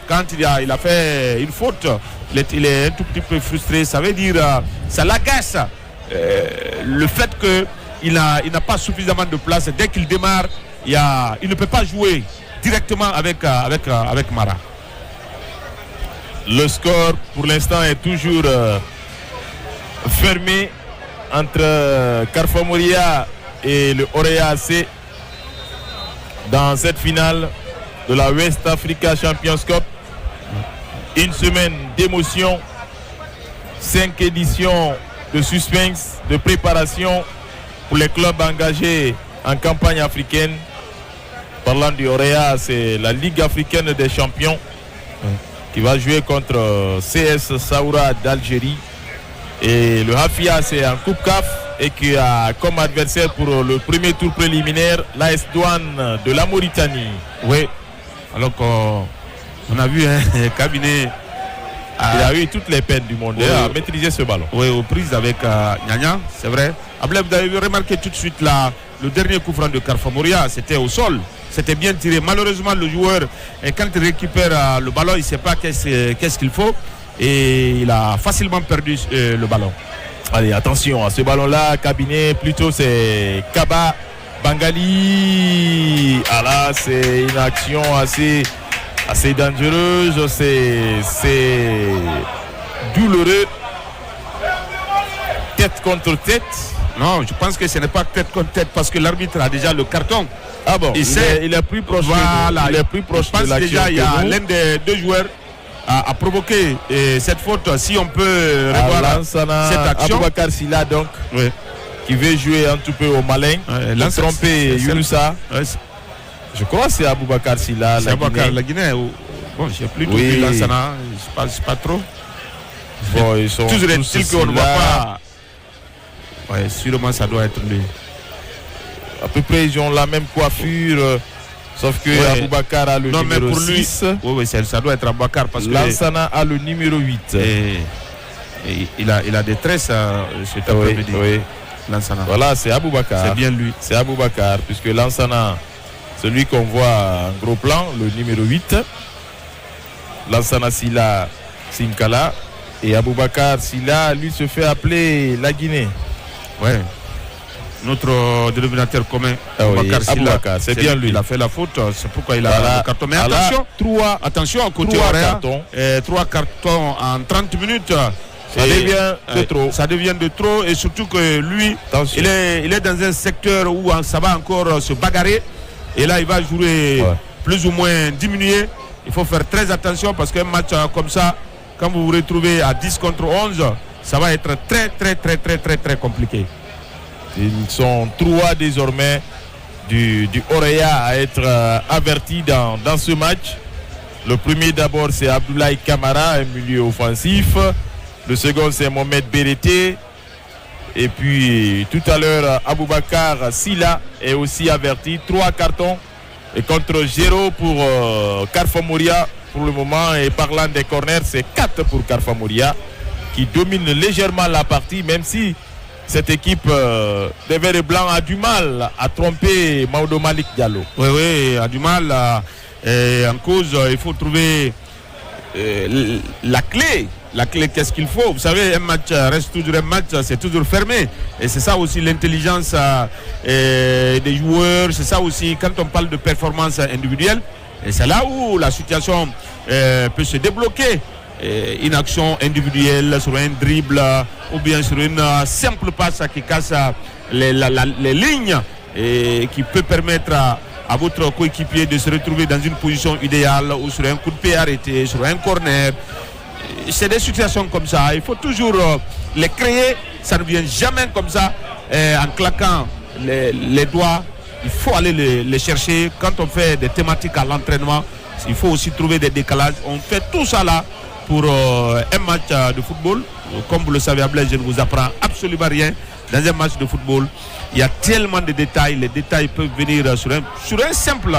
B: quand il a fait une faute. Il est un tout petit peu frustré. Ça veut dire, ça l'agace le fait qu'il n'a pas suffisamment de place. Dès qu'il démarre, il ne peut pas jouer directement avec Mara.
A: Le score pour l'instant est toujours fermé entre Carrefour Moria et le Orea AC dans cette finale de la West Africa Champions Cup. Une semaine d'émotion, 5 éditions de suspense, de préparation pour les clubs engagés en campagne africaine. Parlant du Orea, c'est la Ligue africaine des champions qui va jouer contre CS Saoura d'Algérie. Et le Hafia, c'est en Coupe CAF et qui a comme adversaire pour le premier tour préliminaire l'AS Douane de la Mauritanie.
B: Oui, alors qu'on a vu un cabinet.
A: Il a eu toutes les peines du monde à maîtriser ce ballon.
B: Oui, aux prises avec Nyanya, c'est vrai. Après, vous avez remarqué tout de suite là, le dernier coup franc de Carrefour Moria, c'était au sol. C'était bien tiré. Malheureusement, le joueur, quand il récupère le ballon, il ne sait pas qu'est-ce qu'il faut. Et il a facilement perdu le ballon.
A: Allez, attention à ce ballon-là. Cabinet, plutôt c'est Kaba Bangali. Ah là, c'est une action assez dangereuse. C'est douloureux. Tête contre tête.
B: Non, je pense que ce n'est pas tête contre tête parce que l'arbitre a déjà le carton.
A: Ah bon, il est plus proche.
B: Voilà,
A: il est plus proche.
B: Je pense
A: de
B: déjà il y a l'un des deux joueurs a provoqué cette faute. Si on peut revoir cette action.
A: Aboubakar Silla donc, qui veut jouer un tout peu au malin, tromper Younusa. Je crois que c'est Aboubakar Silla.
B: C'est Aboubakar la Guinée. Bon, je sais plus tout Lansana, je ne sais pas trop.
A: Bon, ils sont
B: toujours est-il qu'on ne voit pas. Ouais, sûrement ça doit être lui.
A: À peu près ils ont la même coiffure, sauf que Aboubakar a le numéro 6.
B: Mais pour lui, oui, ça doit être Aboubakar parce que
A: Lansana a le numéro 8.
B: Et il a des tresses cet après-midi.
A: Oui.
B: Lansana.
A: Voilà, c'est Aboubakar.
B: C'est bien lui.
A: C'est Aboubakar, puisque Lansana, celui qu'on voit en gros plan, le numéro 8. Lansana Silla Sinkala. Et Aboubakar Silla, lui, se fait appeler la Guinée.
B: Ouais. Notre dénominateur commun,
A: Aboubakar, c'est bien lui.
B: Il a fait la faute, c'est pourquoi il a le carton. Mais attention, côté horaire, 3 cartons en 30 minutes.
A: Ça devient de trop.
B: Ça devient de trop et surtout que lui, il est dans un secteur où ça va encore se bagarrer. Et là, il va jouer plus ou moins diminué. Il faut faire très attention parce qu'un match comme ça, quand vous vous retrouvez à 10 contre 11, ça va être très compliqué.
A: Ils sont 3 désormais du Orea à être avertis dans ce match. Le premier d'abord c'est Abdoulaye Kamara, un milieu offensif. Le second c'est Mohamed Berete. Et puis tout à l'heure Aboubakar Silla est aussi averti. 3 cartons et contre 0 pour Carrefour Moria pour le moment. Et parlant des corners, c'est 4 pour Carrefour Moria qui domine légèrement la partie, même si cette équipe des Verts et Blancs a du mal à tromper Maodo Malik Diallo.
B: Oui, a du mal. En cause, il faut trouver la clé. La clé, qu'est-ce qu'il faut? Vous savez, un match reste toujours un match, c'est toujours fermé. Et c'est ça aussi l'intelligence des joueurs. C'est ça aussi quand on parle de performance individuelle. Et c'est là où la situation peut se débloquer. Une action individuelle sur un dribble ou bien sur une simple passe qui casse les lignes et qui peut permettre à votre coéquipier de se retrouver dans une position idéale ou sur un coup de pied arrêté, sur un corner. c'est des situations comme ça. Il faut toujours les créer. Ça ne vient jamais comme ça en claquant les doigts. Il faut aller les chercher. Quand on fait des thématiques à l'entraînement, il faut aussi trouver des décalages. On fait tout ça là pour un match de football. Comme vous le savez, Ablaye, je ne vous apprends absolument rien. Dans un match de football, il y a tellement de détails. Les détails peuvent venir sur un simple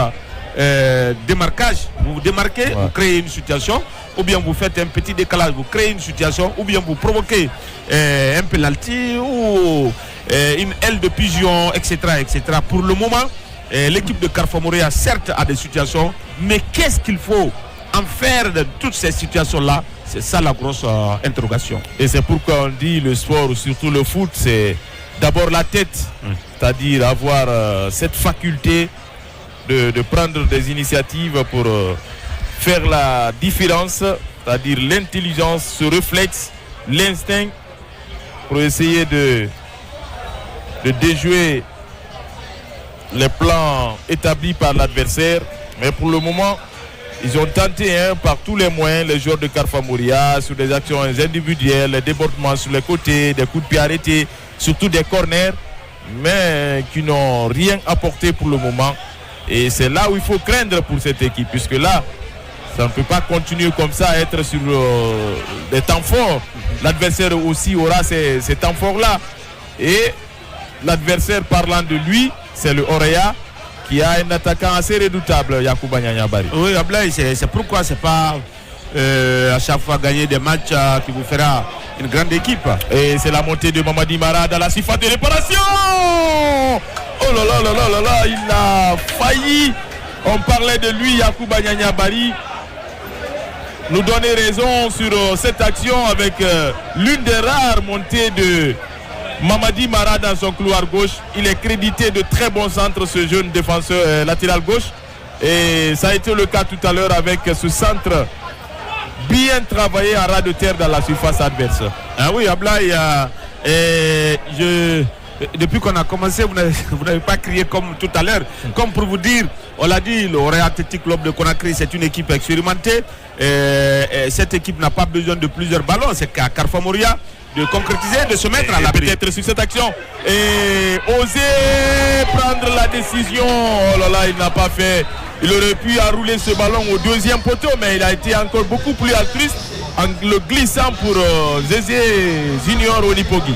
B: démarquage. Vous vous démarquez, vous créez une situation, ou bien vous faites un petit décalage, vous créez une situation, ou bien vous provoquez un penalty ou une aile de pigeon, etc., etc. Pour le moment, l'équipe de Carrefour Montréal, certes, a des situations, mais qu'est-ce qu'il faut en faire de toutes ces situations-là? C'est ça la grosse interrogation.
A: Et c'est pourquoi on dit le sport, surtout le foot, c'est d'abord la tête. C'est-à-dire avoir cette faculté de prendre des initiatives pour faire la différence. C'est-à-dire l'intelligence, ce réflexe, l'instinct pour essayer de déjouer les plans établis par l'adversaire. Mais pour le moment, ils ont tenté par tous les moyens, les joueurs de Carrefour Montréal, sur des actions individuelles, les débordements sur les côtés, des coups de pied arrêtés, surtout des corners, mais qui n'ont rien apporté pour le moment. Et c'est là où il faut craindre pour cette équipe, puisque là, ça ne peut pas continuer comme ça, être sur des temps forts. L'adversaire aussi aura ces temps forts-là. Et l'adversaire parlant de lui, c'est le Orea, qui a un attaquant assez redoutable, Yacouba Nianyabari.
B: Oui, Ablaye, c'est pourquoi c'est pas à chaque fois gagner des matchs qui vous fera une grande équipe.
A: Et c'est la montée de Mamadi Mara dans la surface de réparation. Oh là là là là là là, il a failli. On parlait de lui, Yacouba Nianyabari. Nous donner raison sur cette action avec l'une des rares montées de Mamadi Mara dans son couloir gauche. Il est crédité de très bons centres, ce jeune défenseur latéral gauche. Et ça a été le cas tout à l'heure avec ce centre bien travaillé à ras de terre dans la surface adverse.
B: Ah oui, Ablaye, depuis qu'on a commencé, vous n'avez pas crié comme tout à l'heure. Comme pour vous dire, on l'a dit, le Royal Athletic Club de Conakry, c'est une équipe expérimentée. Et cette équipe n'a pas besoin de plusieurs ballons. C'est qu'à Carrefour Montréal de concrétiser, de se mettre à la
A: peut-être sur cette action et oser prendre la décision. Oh là là, il n'a pas fait. Il aurait pu enrouler ce ballon au deuxième poteau, mais il a été encore beaucoup plus altruiste en le glissant pour Zézé Junior Onipogi.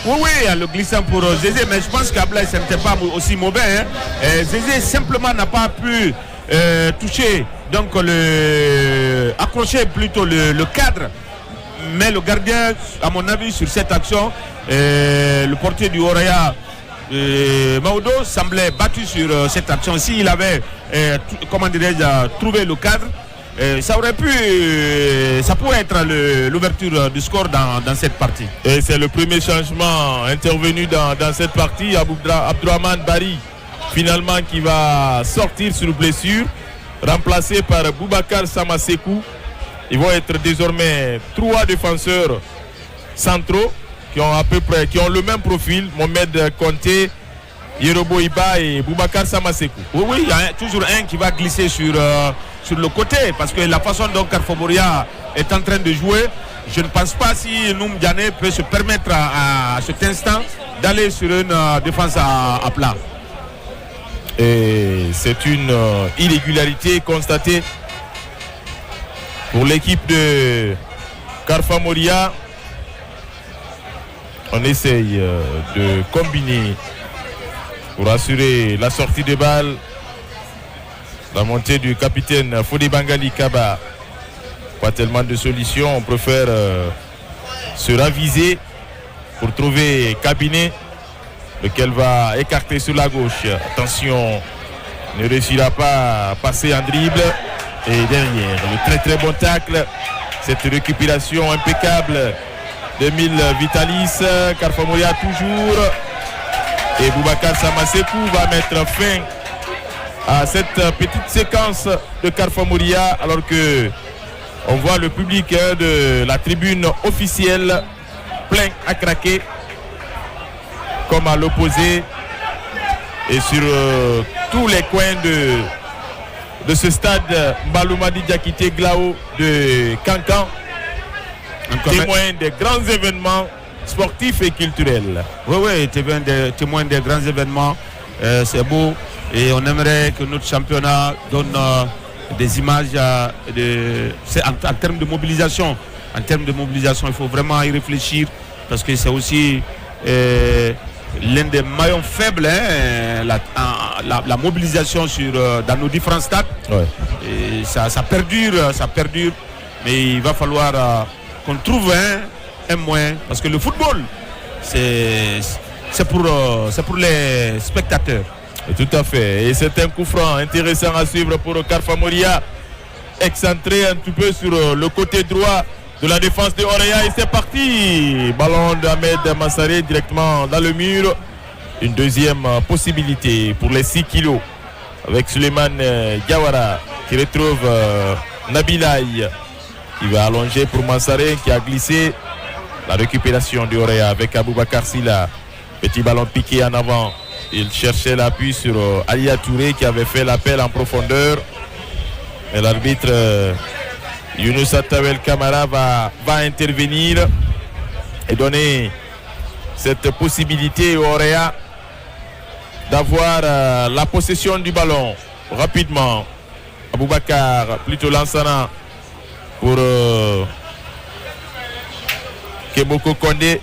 B: Oui, le glissant pour Zézé, mais je pense qu'Ablaye, ce n'était pas aussi mauvais. Zézé simplement n'a pas pu toucher, donc accrocher plutôt le cadre. Mais le gardien, à mon avis, sur cette action, le portier du Orea, Maodo, semblait battu sur cette action. S'il avait, trouvé le cadre, ça pourrait être l'ouverture du score dans cette partie.
A: Et c'est le premier changement intervenu dans cette partie. Abdourahmane Bari, finalement, qui va sortir sur blessure, remplacé par Boubacar Samasekou. Ils vont être désormais 3 défenseurs centraux qui ont le même profil, Mohamed Konté, Yerobo Iba et Boubacar Samasekou.
B: Oui, il y a toujours un qui va glisser sur le côté, parce que la façon dont Carrefour Montréal est en train de jouer, je ne pense pas si Noum Diané peut se permettre à cet instant d'aller sur une défense à plat.
A: Et c'est une irrégularité constatée pour l'équipe de Carrefour Montréal. On essaye de combiner pour assurer la sortie de balle. La montée du capitaine Fodé Bangali Kaba. Pas tellement de solutions. On préfère se raviser pour trouver Cabinet, lequel va écarter sur la gauche. Attention, ne réussira pas à passer en dribble. Et derrière, le très très bon tacle. Cette récupération impeccable d'Emile Vitalis. Carrefour Montréal toujours. Et Boubacar Samasekou va mettre fin à cette petite séquence de Carrefour Montréal, alors que on voit le public de la tribune officielle plein à craquer, comme à l'opposé et sur tous les coins de ce stade Mbaloumadi Diakité Glao de Cancan. témoin des grands événements sportifs et culturels.
B: Oui, témoin des grands événements. C'est beau. Et on aimerait que notre championnat donne des images en termes de mobilisation. En termes de mobilisation, il faut vraiment y réfléchir parce que c'est aussi l'un des maillons faibles, la mobilisation dans nos différents stades. Ouais. Et ça perdure, mais il va falloir qu'on trouve un moyen parce que le football, c'est pour les spectateurs.
A: Tout à fait. Et c'est un coup franc intéressant à suivre pour Carfa Moria. Excentré un petit peu sur le côté droit de la défense de Orea. Et c'est parti. Ballon d'Ahmed Massaré directement dans le mur. Une deuxième possibilité pour les 6 kilos. Avec Suleiman Diawara qui retrouve Nabilaï. Qui va allonger pour Massaré qui a glissé. La récupération de Orea avec Aboubakar Silla. Petit ballon piqué en avant. Il cherchait l'appui sur Alia Touré qui avait fait l'appel en profondeur. Et l'arbitre Younous Tawel Kamara va intervenir et donner cette possibilité au Orea d'avoir la possession du ballon rapidement. Aboubakar, plutôt Lansana pour Kemoko Kondé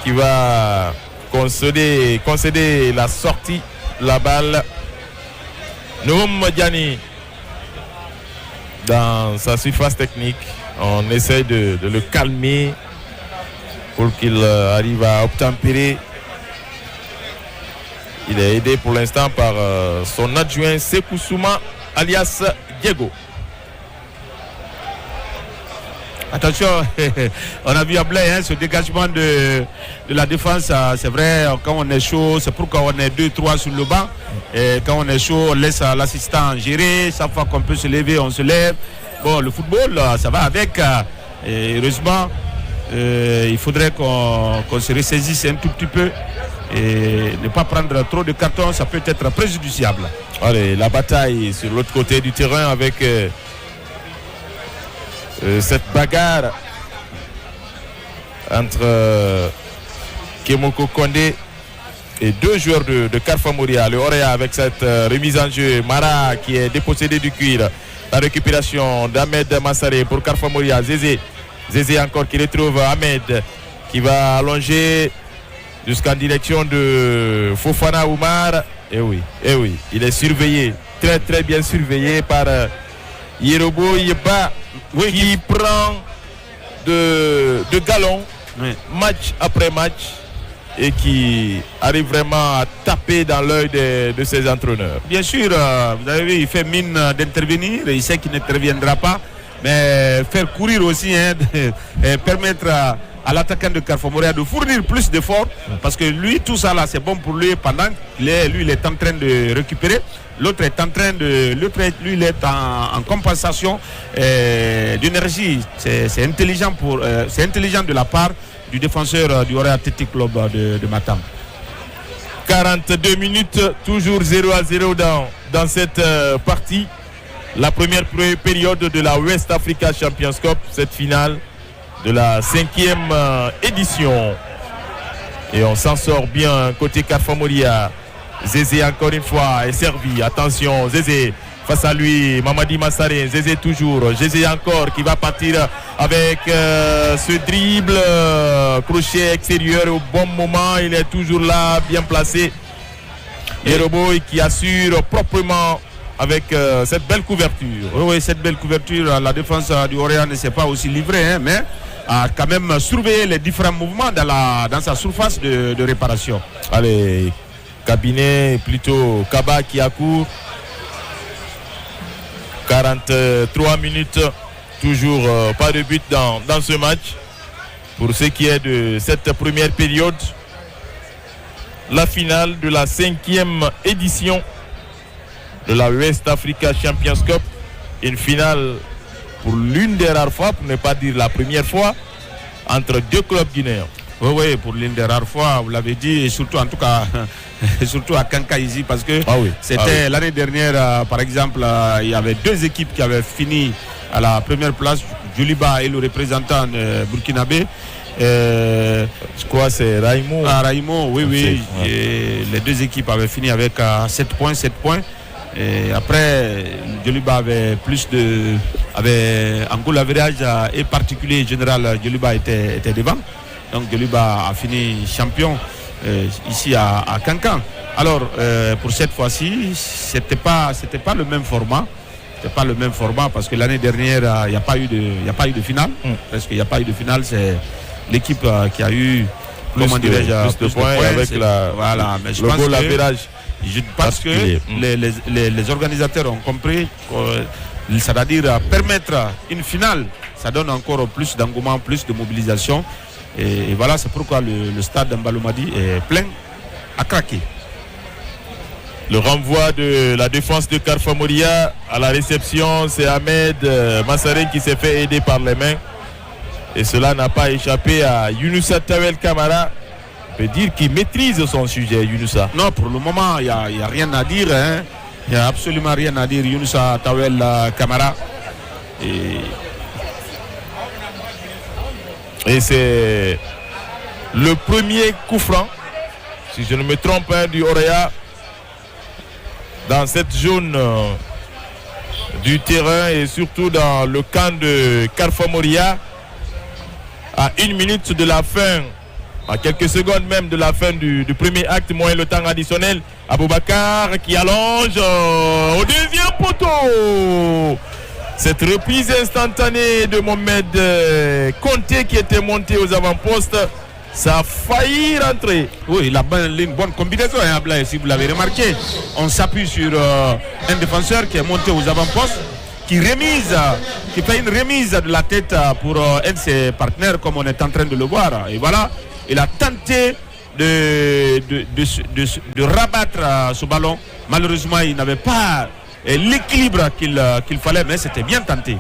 A: qui va concéder la sortie de la balle. Noum Diani dans sa surface technique. On essaie de le calmer pour qu'il arrive à obtempérer. Il est aidé pour l'instant par son adjoint Sekou Souma alias Diego.
B: Attention, on a vu à Blaye ce dégagement de la défense. C'est vrai, quand on est chaud, c'est pourquoi on est 2-3 sur le banc. Et quand on est chaud, on laisse l'assistant gérer. Chaque fois qu'on peut se lever, on se lève. Bon, le football, ça va avec. Et heureusement, il faudrait qu'on se ressaisisse un tout petit peu. Et ne pas prendre trop de cartons, ça peut être préjudiciable.
A: Allez, la bataille sur l'autre côté du terrain avec... cette bagarre entre Kemoko Kondé et 2 joueurs de Carfa Moria. Le Orea avec cette remise en jeu. Mara qui est dépossédé du cuir. La récupération d'Ahmed Massaré pour Carfa Moria. Zézé encore qui retrouve Ahmed qui va allonger jusqu'en direction de Fofana Oumar. Et oui, il est surveillé, très très bien surveillé par Yerobo Yeba. Oui, qui prend de galons match après match et qui arrive vraiment à taper dans l'œil de ses entraîneurs.
B: Bien sûr, vous avez vu, il fait mine d'intervenir, il sait qu'il n'interviendra pas, mais faire courir aussi, permettre à l'attaquant de Carfa Moria de fournir plus d'efforts, parce que lui, tout ça là, c'est bon pour lui pendant qu'il est en train de récupérer. L'autre est en train de... lui, il est en compensation d'énergie. C'est intelligent de la part du défenseur du Orea Athletic Club de Matam.
A: 42 minutes, toujours 0-0 dans cette partie. La première période de la West Africa Champions Cup, cette finale de la 5e édition. Et on s'en sort bien côté Carfa Moria. Zézé encore une fois est servi. Attention, Zézé face à lui, Mamadi Massaré. Zézé toujours. Zézé encore qui va partir avec ce dribble. Crochet extérieur au bon moment. Il est toujours là, bien placé. Yerobo qui assure proprement avec cette belle couverture.
B: Oui, cette belle couverture. La défense du Orea ne s'est pas aussi livrée, mais a quand même surveillé les différents mouvements dans sa surface de réparation.
A: Allez, cabinet, plutôt Kaba qui accourt. 43 minutes, toujours pas de but dans ce match. Pour ce qui est de cette première période, la finale de la 5e édition de la West Africa Champions Cup. Une finale pour l'une des rares fois, pour ne pas dire la première fois, entre 2 clubs guinéens.
B: Oui, pour l'une des rares fois, vous l'avez dit, et surtout en tout cas, surtout à Kankaïzi, parce que c'était l'année dernière, par exemple, il y avait 2 équipes qui avaient fini à la première place. Djoliba et le représentant burkinabé.
A: Je crois que c'est Raymond.
B: Raymond, oui. Ouais. Les deux équipes avaient fini avec 7 points. Et après, Djoliba avait en goal average et particulier général, Djoliba était devant. Donc Djoliba a fini champion ici à Kankan. Alors pour cette fois-ci, c'était pas le même format. C'était pas le même format parce que l'année dernière, il n'y a pas eu de finale. Parce qu'il n'y a pas eu de finale, c'est l'équipe qui a eu
A: plus de points avec
B: mais je pense que les organisateurs ont compris que c'est-à-dire permettre une finale, ça donne encore plus d'engouement, plus de mobilisation. Et voilà, c'est pourquoi le stade d'Mbaloumadi est plein à craquer.
A: Le renvoi de la défense de Carrefour Moria à la réception, c'est Ahmed Massaré qui s'est fait aider par les mains. Et cela n'a pas échappé à Younoussa Tawel Kamara. On peut dire qu'il maîtrise son sujet, Younoussa.
B: Non, pour le moment, il n'y a rien à dire. Il n'y a absolument rien à dire, Younoussa Tawel Kamara.
A: Et c'est le premier coup franc, si je ne me trompe, du Orea dans cette zone du terrain et surtout dans le camp de Carrefour Moria. À 1 minute de la fin, à quelques secondes même de la fin du premier acte, moins le temps additionnel, Aboubakar qui allonge au deuxième poteau. Cette reprise instantanée de Mohamed Conté qui était monté aux avant-postes, ça a failli rentrer.
B: Oui, une bonne combinaison, Ablaye, si vous l'avez remarqué. On s'appuie sur un défenseur qui est monté aux avant-postes, qui fait une remise de la tête pour un de ses partenaires, comme on est en train de le voir. Et voilà, il a tenté de rabattre ce ballon. Malheureusement, il n'avait pas l'équilibre qu'il fallait, mais c'était bien tenté.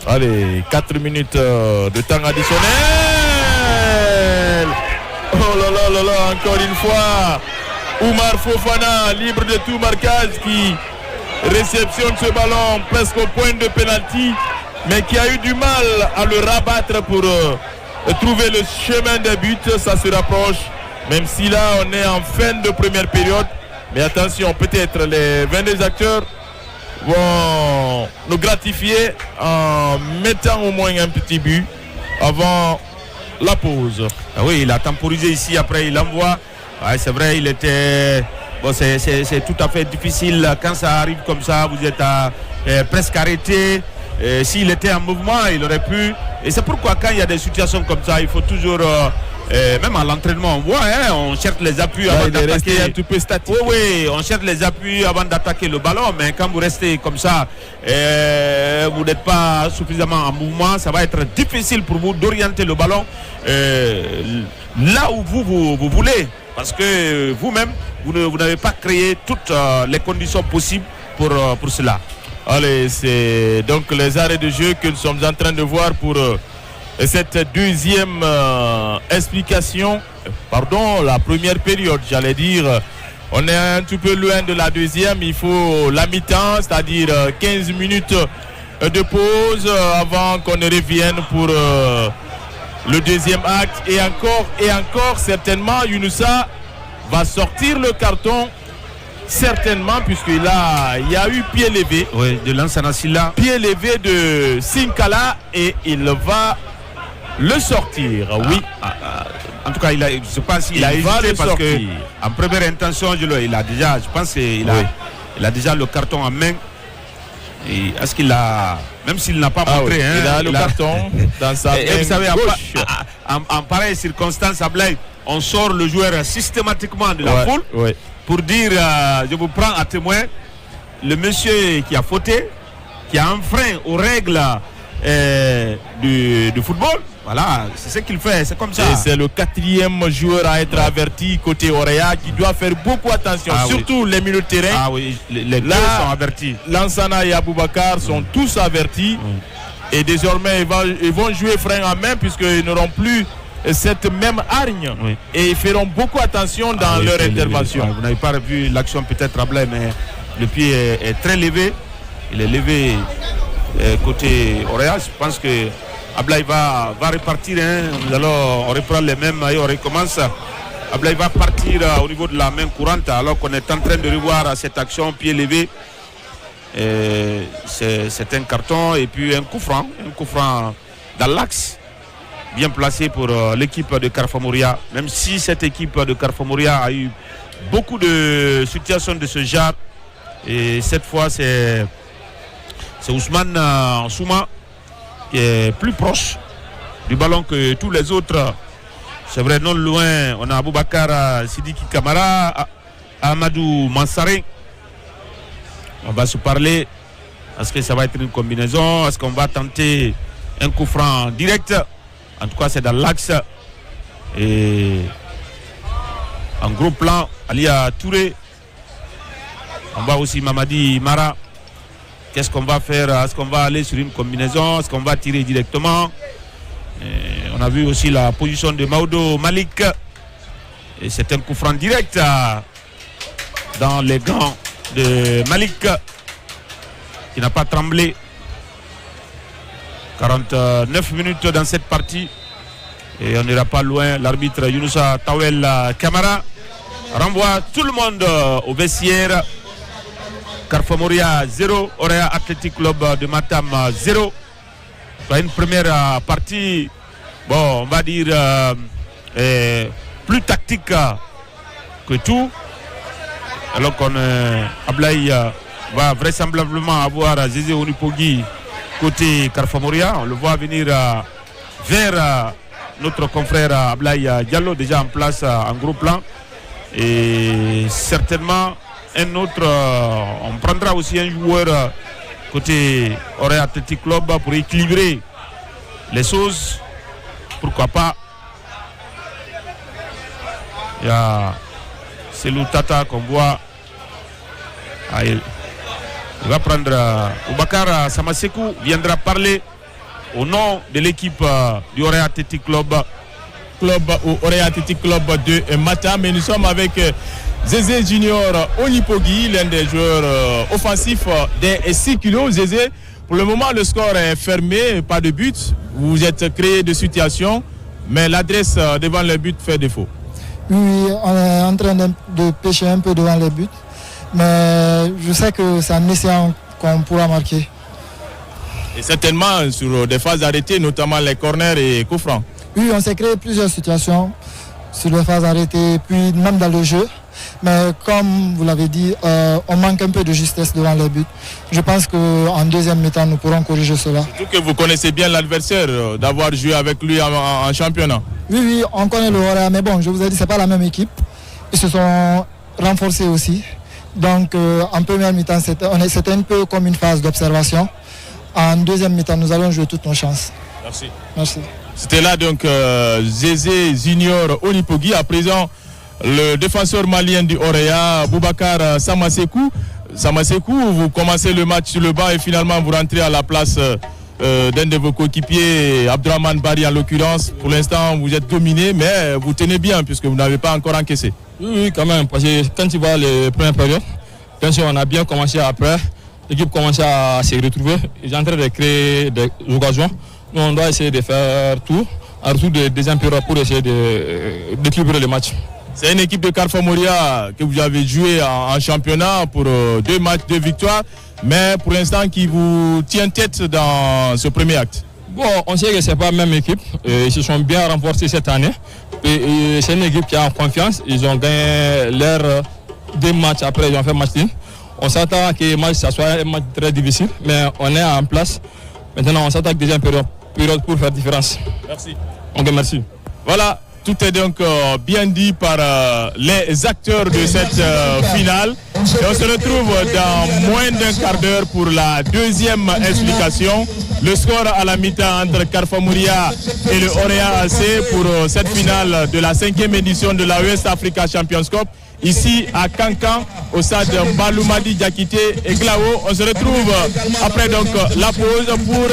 A: Allez, 4 minutes de temps additionnel. Oh là là, encore une fois, Oumar Fofana, libre de tout marquage, qui réceptionne ce ballon presque au point de pénalty, mais qui a eu du mal à le rabattre pour trouver le chemin des buts. Ça se rapproche, même si là on est en fin de première période. Mais attention, peut-être les 22 acteurs vont nous gratifier en mettant au moins un petit but avant la pause.
B: Ah oui, il a temporisé ici, après il envoie. Ouais, c'est vrai, il était... Bon, c'est tout à fait difficile quand ça arrive comme ça, vous êtes presque arrêté. S'il était en mouvement, il aurait pu. Et c'est pourquoi quand il y a des situations comme ça, il faut toujours, même à l'entraînement, on voit, on cherche les appuis avant d'attaquer.
A: Un petit peu statique.
B: Oui, on cherche les appuis avant d'attaquer le ballon, mais quand vous restez comme ça, vous n'êtes pas suffisamment en mouvement, ça va être difficile pour vous d'orienter le ballon là où vous voulez. Parce que vous-même, vous n'avez pas créé toutes les conditions possibles pour cela.
A: Allez, c'est donc les arrêts de jeu que nous sommes en train de voir pour cette deuxième explication. Pardon, la première période, j'allais dire. On est un petit peu loin de la deuxième. Il faut la mi-temps, c'est-à-dire 15 minutes de pause avant qu'on ne revienne pour... le deuxième acte, et encore certainement Younoussa va sortir le carton, certainement, puisqu'il y a eu pied levé,
B: oui, de Lansana Silla,
A: pied levé de Sinkala, et il va le sortir. Oui.
B: En tout cas, je ne sais pas s'il a hésité parce que en première intention, je pense qu'il a déjà le carton en main. Et est-ce qu'il a, même s'il n'a pas montré,
A: oui, il a le carton dans sa main
B: vous savez,
A: gauche.
B: En pareille circonstance, on sort le joueur systématiquement de la foule pour dire, je vous prends à témoin, le monsieur qui a fauté, qui a enfreint aux règles du football. Voilà, c'est ce qu'il fait, c'est comme ça.
A: Et c'est le 4e joueur à être averti côté Orea, qui doit faire beaucoup attention, surtout les milieux de terrain.
B: Ah oui, les deux sont avertis.
A: Lansana et Aboubakar sont tous avertis. Et désormais, ils vont jouer frein à main, puisqu'ils n'auront plus cette même hargne. Et ils feront beaucoup attention dans leur intervention.
B: Vous n'avez pas vu l'action peut-être à Blay, mais le pied est très levé. Il est levé côté Orea. Je pense que Ablaye va repartir. On reprend les mêmes et on recommence. Ablaye va partir au niveau de la main courante alors qu'on est en train de revoir cette action pied levé. C'est un carton et puis un coup franc dans l'axe. Bien placé pour l'équipe de Carrefour Moria. Même si cette équipe de Carrefour Moria a eu beaucoup de situations de ce genre. Et cette fois, c'est Ousmane Souma qui est plus proche du ballon que tous les autres. C'est vrai, non loin, on a Aboubakar Sidiki Kamara, Amadou Mansaré. On va se parler. Est-ce que ça va être une combinaison? Est-ce qu'on va tenter un coup franc direct? En tout cas, c'est dans l'axe. Et en gros plan, Alia Touré. On va aussi Mamadi Mara. Qu'est-ce qu'on va faire? Est-ce qu'on va aller sur une combinaison? Est-ce qu'on va tirer directement? Et on a vu aussi la position de Maodo Malik. Et c'est un coup franc direct dans les gants de Malik qui n'a pas tremblé. 49 minutes dans cette partie et on n'ira pas loin. L'arbitre Younousa Tawel Kamara renvoie tout le monde au vestiaire. Carrefour Moria 0, Orea Athletic Club de Matam 0. Une première partie, bon, on va dire plus tactique que tout. Alors qu'on Ablaye va vraisemblablement avoir Zézé Onipogui côté Carrefour Moria. On le voit venir vers notre confrère Ablaye Diallo, déjà en place en gros plan. Et certainement un autre, on prendra aussi un joueur côté Orea Athletic Club pour équilibrer les choses. Pourquoi pas. Il y a Selou Tata qu'on voit. Il va prendre Oubacar Samasekou, viendra parler au nom de l'équipe du Orea Athletic Club.
A: Ou Orea Athletic Club de Matam. Et nous sommes avec Zézé Junior Onipogui, l'un des joueurs offensifs des 6 kilos. Zézé, pour le moment, le score est fermé, pas de but. Vous êtes créé de situations, mais l'adresse devant le but fait défaut.
C: Oui, on est en train de pêcher un peu devant les buts. Mais je sais que c'est en essayant qu'on pourra marquer.
A: Et certainement sur des phases arrêtées, notamment les corners et coups francs.
C: Oui, on s'est créé plusieurs situations sur les phases arrêtées, puis même dans le jeu. Mais comme vous l'avez dit, on manque un peu de justesse devant les buts. Je pense qu'en deuxième mi-temps, nous pourrons corriger cela.
A: Surtout que vous connaissez bien l'adversaire, d'avoir joué avec lui en championnat.
C: Oui, on connaît le Orea, mais bon, je vous ai dit, ce n'est pas la même équipe. Ils se sont renforcés aussi. Donc en première mi-temps, c'était un peu comme une phase d'observation. En deuxième mi-temps, nous allons jouer toutes nos chances.
A: Merci.
C: Merci.
A: C'était là donc Zézé Junior Onipogui. À présent, le défenseur malien du Orea, Boubacar Samasekou. Samasekou, vous commencez le match sur le banc et finalement vous rentrez à la place d'un de vos coéquipiers, Abdourahmane Bari en l'occurrence. Pour l'instant, vous êtes dominé, mais vous tenez bien puisque vous n'avez pas encore encaissé.
D: Oui, quand même, parce que quand tu vois les premières périodes, bien sûr, on a bien commencé après, l'équipe commence à se retrouver, ils sont en train de créer des occasions. Nous, on doit essayer de faire tout, en retour de deuxième période pour essayer d'équilibrer le match.
A: C'est une équipe de Carrefour Moria que vous avez joué en championnat pour 2 matchs, 2 victoires, mais pour l'instant qui vous tient tête dans ce premier acte.
D: Bon, on sait que ce n'est pas la même équipe, ils se sont bien renforcés cette année. Et c'est une équipe qui a confiance, ils ont gagné leurs 2 matchs après, ils ont fait match nul. On s'attend que le match ça soit un match très difficile, mais on est en place. Maintenant, on s'attaque déjà une période pour faire différence.
A: Merci.
D: Ok, merci.
A: Voilà, tout est donc bien dit par les acteurs de cette finale. Et on se retrouve dans moins d'un quart d'heure pour la deuxième explication. Le score à la mi-temps entre Carrefour Moria et le Orea AC pour cette finale de la 5e édition de la West Africa Champions Cup. Ici à Kankan, au stade Mbaloumadi Diakité et Glao. On se retrouve après donc la pause pour